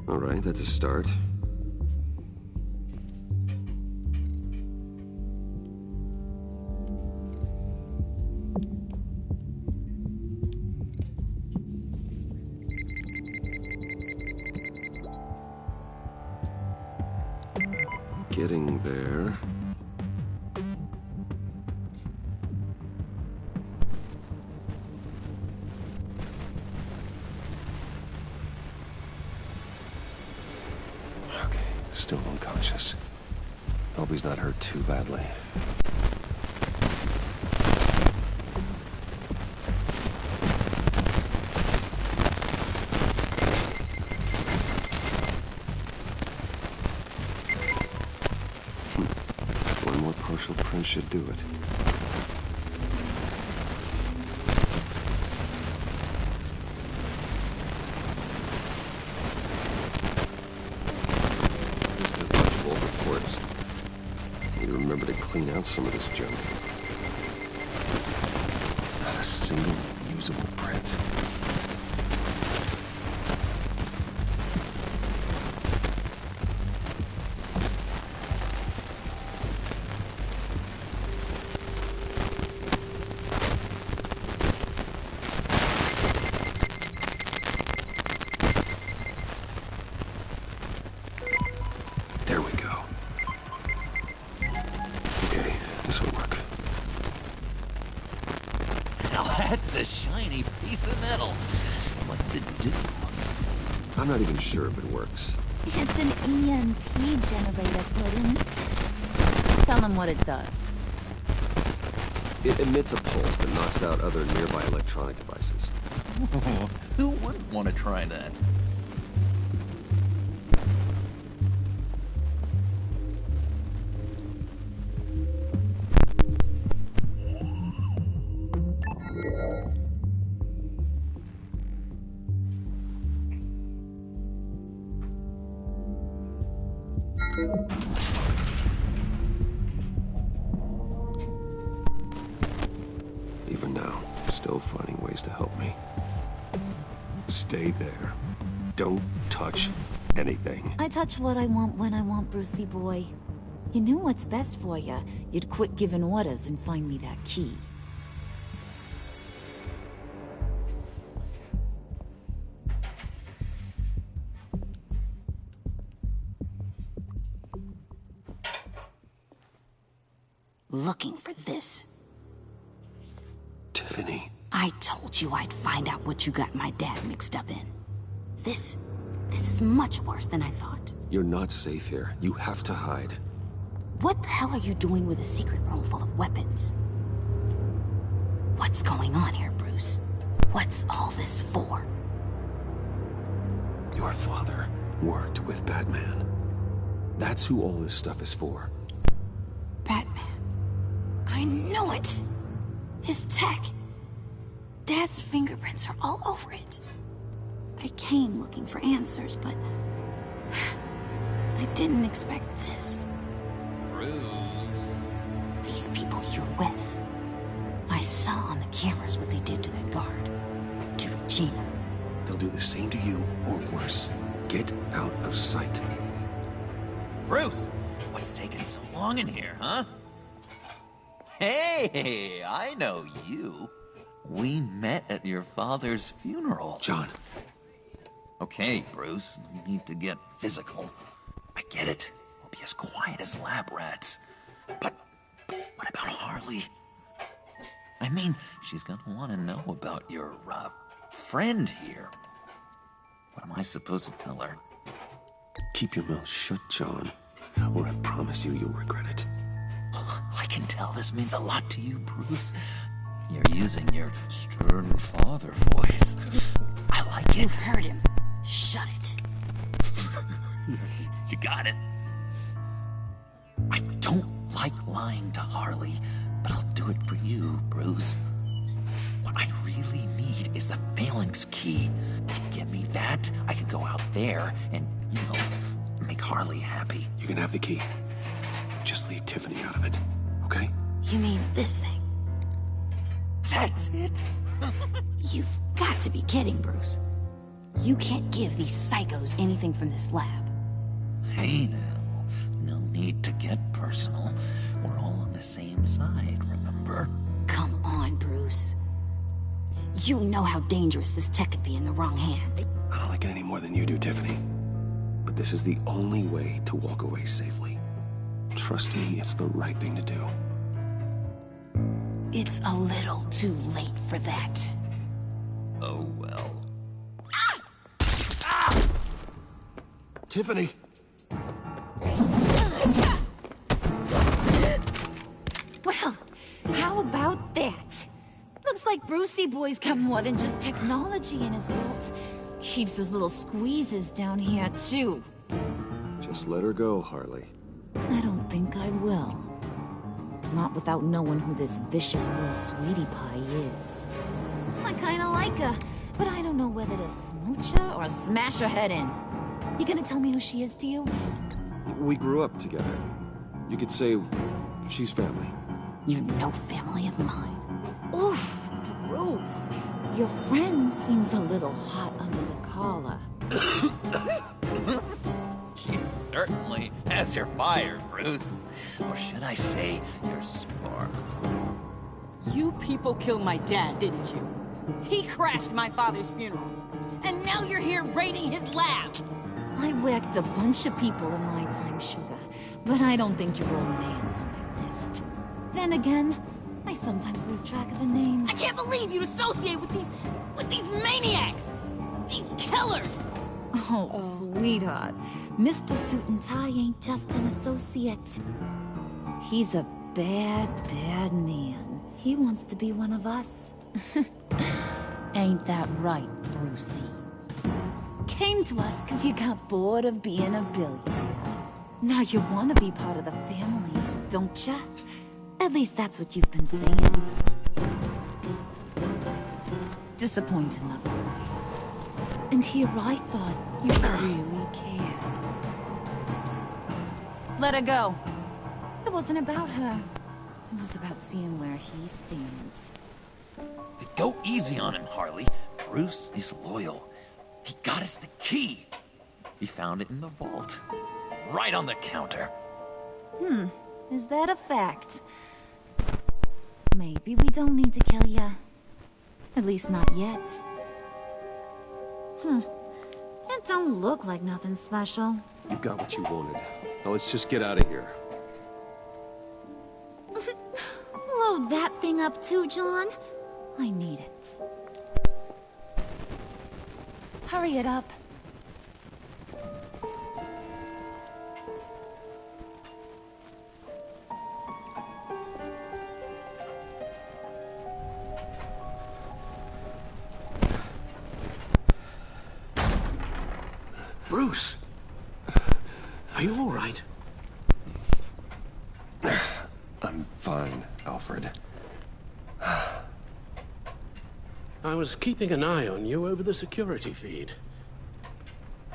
All right, that's a start. getting there. Okay, still unconscious. Hope he's not hurt too badly. One more partial print should do it. Just a bunch of old reports. Need to remember to clean out some of this junk. Not a single usable print. There we go. Okay, this will work. Now that's a shiny piece of metal. What's it do? I'm not even sure if it works. It's an EMP generator, Puddin'. Tell them what it does. It emits a pulse that knocks out other nearby electronic devices. Who wouldn't want to try that? Even now, still finding ways to help me. Stay there. Don't touch anything. I touch what I want when I want, Brucey boy. You knew what's best for you. You'd quit giving orders and find me that key. Looking for this. Tiffany. I told you I'd find out what you got my dad mixed up in. This is much worse than I thought. You're not safe here. You have to hide. What the hell are you doing with a secret room full of weapons? What's going on here, Bruce? What's all this for? Your father worked with Batman. That's who all this stuff is for. Batman. I knew it! His tech. Dad's fingerprints are all over it. I came looking for answers, but I didn't expect this. Bruce. These people you're with. I saw on the cameras what they did to that guard. To Regina. They'll do the same to you, or worse. Get out of sight. Bruce, what's taking so long in here, huh? Hey, I know you. We met at your father's funeral. John. Okay, Bruce, we need to get physical. I get it. We'll be as quiet as lab rats. But what about Harley? I mean, she's gonna want to know about your, friend here. What am I supposed to tell her? Keep your mouth shut, John, or I promise you'll regret it. I can tell this means a lot to you, Bruce. You're using your stern father voice. I like it. You heard him. Shut it. You got it. I don't like lying to Harley, but I'll do it for you, Bruce. What I really need is the phalanx key. Give me that, I can go out there and, make Harley happy. You can have the key. Just leave Tiffany out of it, okay? You mean this thing? That's it? You've got to be kidding, Bruce. You can't give these psychos anything from this lab. Hey now, no need to get personal. We're all on the same side, remember? Come on, Bruce. You know how dangerous this tech could be in the wrong hands. I don't like it any more than you do, Tiffany. But this is the only way to walk away safely. Trust me, it's the right thing to do. It's a little too late for that. Oh well. Tiffany! Well, how about that? Looks like Brucey Boy's got more than just technology in his vault. Keeps his little squeezes down here, too. Just let her go, Harley. I don't think I will. Not without knowing who this vicious little sweetie pie is. I kinda like her, but I don't know whether to smooch her or smash her head in. You gonna tell me who she is to you? We grew up together. You could say she's family. You're no family of mine. Oof, gross. Your friend seems a little hot under the collar. She certainly has your fire, Bruce. Or should I say, your spark. You people killed my dad, didn't you? He crashed my father's funeral. And now you're here raiding his lab. I whacked a bunch of people in my time, Sugar, but I don't think your old man's on my list. Then again, I sometimes lose track of the names. I can't believe you'd associate with these maniacs! These killers! Oh, sweetheart. Mr. Suit and Tie ain't just an associate. He's a bad, bad man. He wants to be one of us. Ain't that right, Brucey? Came to us because you got bored of being a billionaire. Now you want to be part of the family, don't ya? At least that's what you've been saying. Disappointing, lover. And here I thought you really cared. Let her go. It wasn't about her. It was about seeing where he stands. Go easy on him, Harley. Bruce is loyal. He got us the key. He found it in the vault. Right on the counter. Is that a fact? Maybe we don't need to kill ya. At least not yet. It don't look like nothing special. You got what you wanted. Now let's just get out of here. Load that thing up too, John. I need it. Hurry it up. Bruce! Are you all right? I'm fine, Alfred. I was keeping an eye on you over the security feed.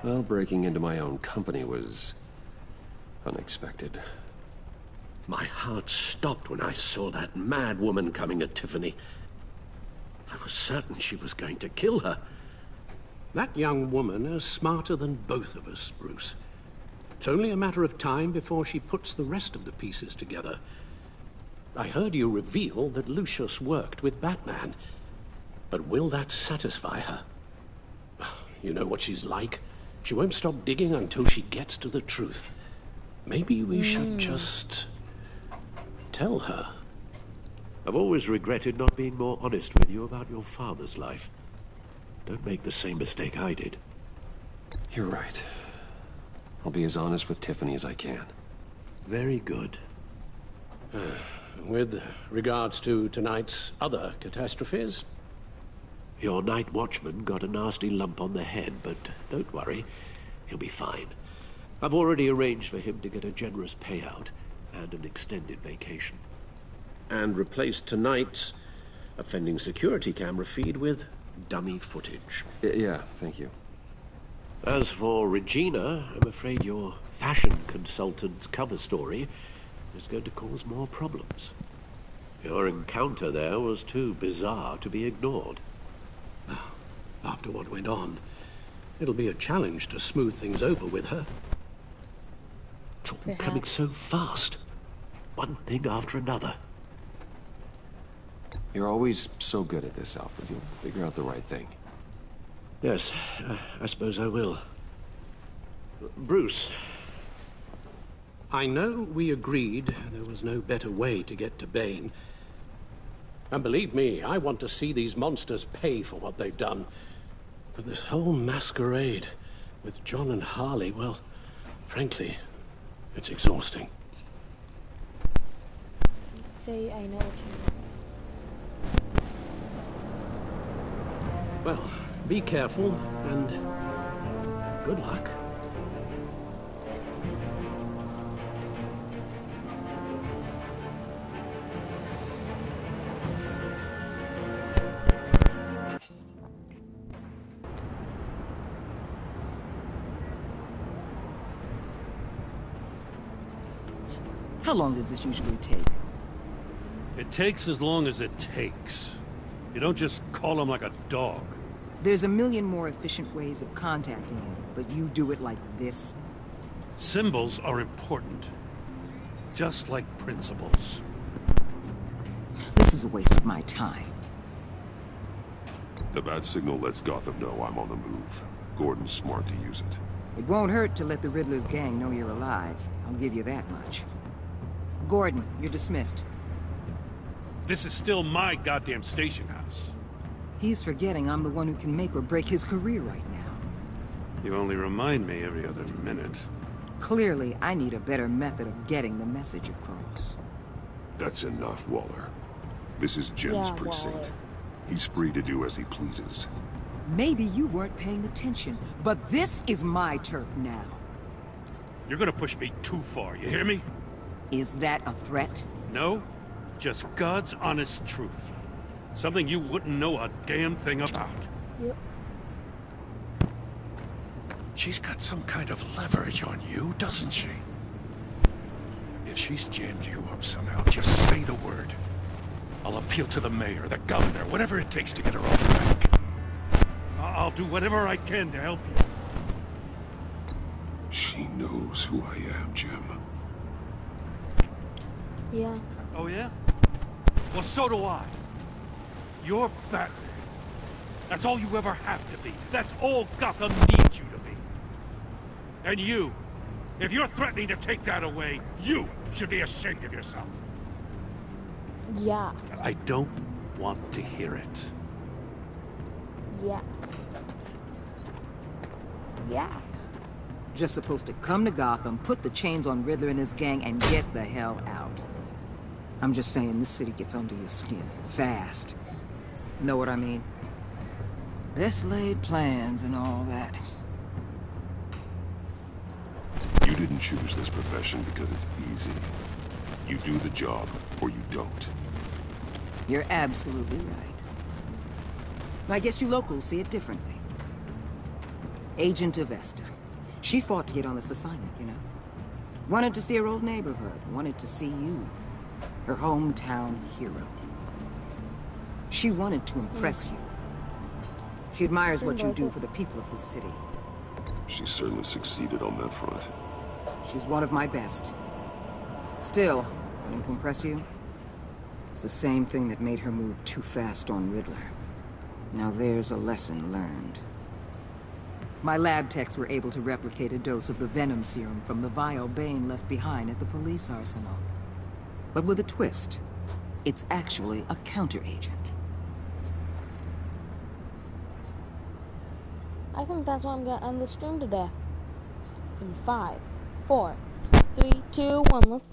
Well, breaking into my own company was unexpected. My heart stopped when I saw that mad woman coming at Tiffany. I was certain she was going to kill her. That young woman is smarter than both of us, Bruce. It's only a matter of time before she puts the rest of the pieces together. I heard you reveal that Lucius worked with Batman. But will that satisfy her? You know what she's like. She won't stop digging until she gets to the truth. Maybe we should just tell her. I've always regretted not being more honest with you about your father's life. Don't make the same mistake I did. You're right. I'll be as honest with Tiffany as I can. Very good. With regards to tonight's other catastrophes, your night watchman got a nasty lump on the head, but don't worry, he'll be fine. I've already arranged for him to get a generous payout and an extended vacation. And replaced tonight's offending security camera feed with dummy footage. Yeah, thank you. As for Regina, I'm afraid your fashion consultant's cover story is going to cause more problems. Your encounter there was too bizarre to be ignored. After what went on, it'll be a challenge to smooth things over with her. It's all coming so fast. One thing after another. You're always so good at this, Alfred. You'll figure out the right thing. Yes, I suppose I will. Bruce, I know we agreed there was no better way to get to Bane. And believe me, I want to see these monsters pay for what they've done. But this whole masquerade with John and Harley, well, frankly, it's exhausting. Say I know what you mean. Well, be careful, and good luck. How long does this usually take? It takes as long as it takes. You don't just call him like a dog. There's a million more efficient ways of contacting him, but you do it like this? Symbols are important. Just like principles. This is a waste of my time. The bat signal lets Gotham know I'm on the move. Gordon's smart to use it. It won't hurt to let the Riddler's gang know you're alive. I'll give you that much. Gordon, you're dismissed. This is still my goddamn station house. He's forgetting I'm the one who can make or break his career right now. You only remind me every other minute. Clearly, I need a better method of getting the message across. That's enough, Waller. This is Jim's precinct. Waller. He's free to do as he pleases. Maybe you weren't paying attention, but this is my turf now. You're gonna push me too far, you hear me? Is that a threat? No, just God's honest truth. Something you wouldn't know a damn thing about. Yep. She's got some kind of leverage on you, doesn't she? If she's jammed you up somehow, just say the word. I'll appeal to the mayor, the governor, whatever it takes to get her off your back. I'll do whatever I can to help you. She knows who I am, Jim. Yeah. Oh yeah? Well, so do I. You're Batman. That's all you ever have to be. That's all Gotham needs you to be. And you, if you're threatening to take that away, you should be ashamed of yourself. Yeah. I don't want to hear it. Yeah. Yeah. Just supposed to come to Gotham, put the chains on Riddler and his gang, and get the hell out. I'm just saying, this city gets under your skin. Fast. Know what I mean? Best laid plans and all that. You didn't choose this profession because it's easy. You do the job, or you don't. You're absolutely right. I guess you locals see it differently. Agent Avesta. She fought to get on this assignment, you know? Wanted to see her old neighborhood. Wanted to see you. Her hometown hero. She wanted to impress you. She admires what you do for the people of this city. She certainly succeeded on that front. She's one of my best. Still, wanting to impress you? It's the same thing that made her move too fast on Riddler. Now there's a lesson learned. My lab techs were able to replicate a dose of the venom serum from the vial Bane left behind at the police arsenal. But with a twist. It's actually a counter-agent. I think that's why I'm gonna end the stream today. In 5, 4, 3, 2, 1, let's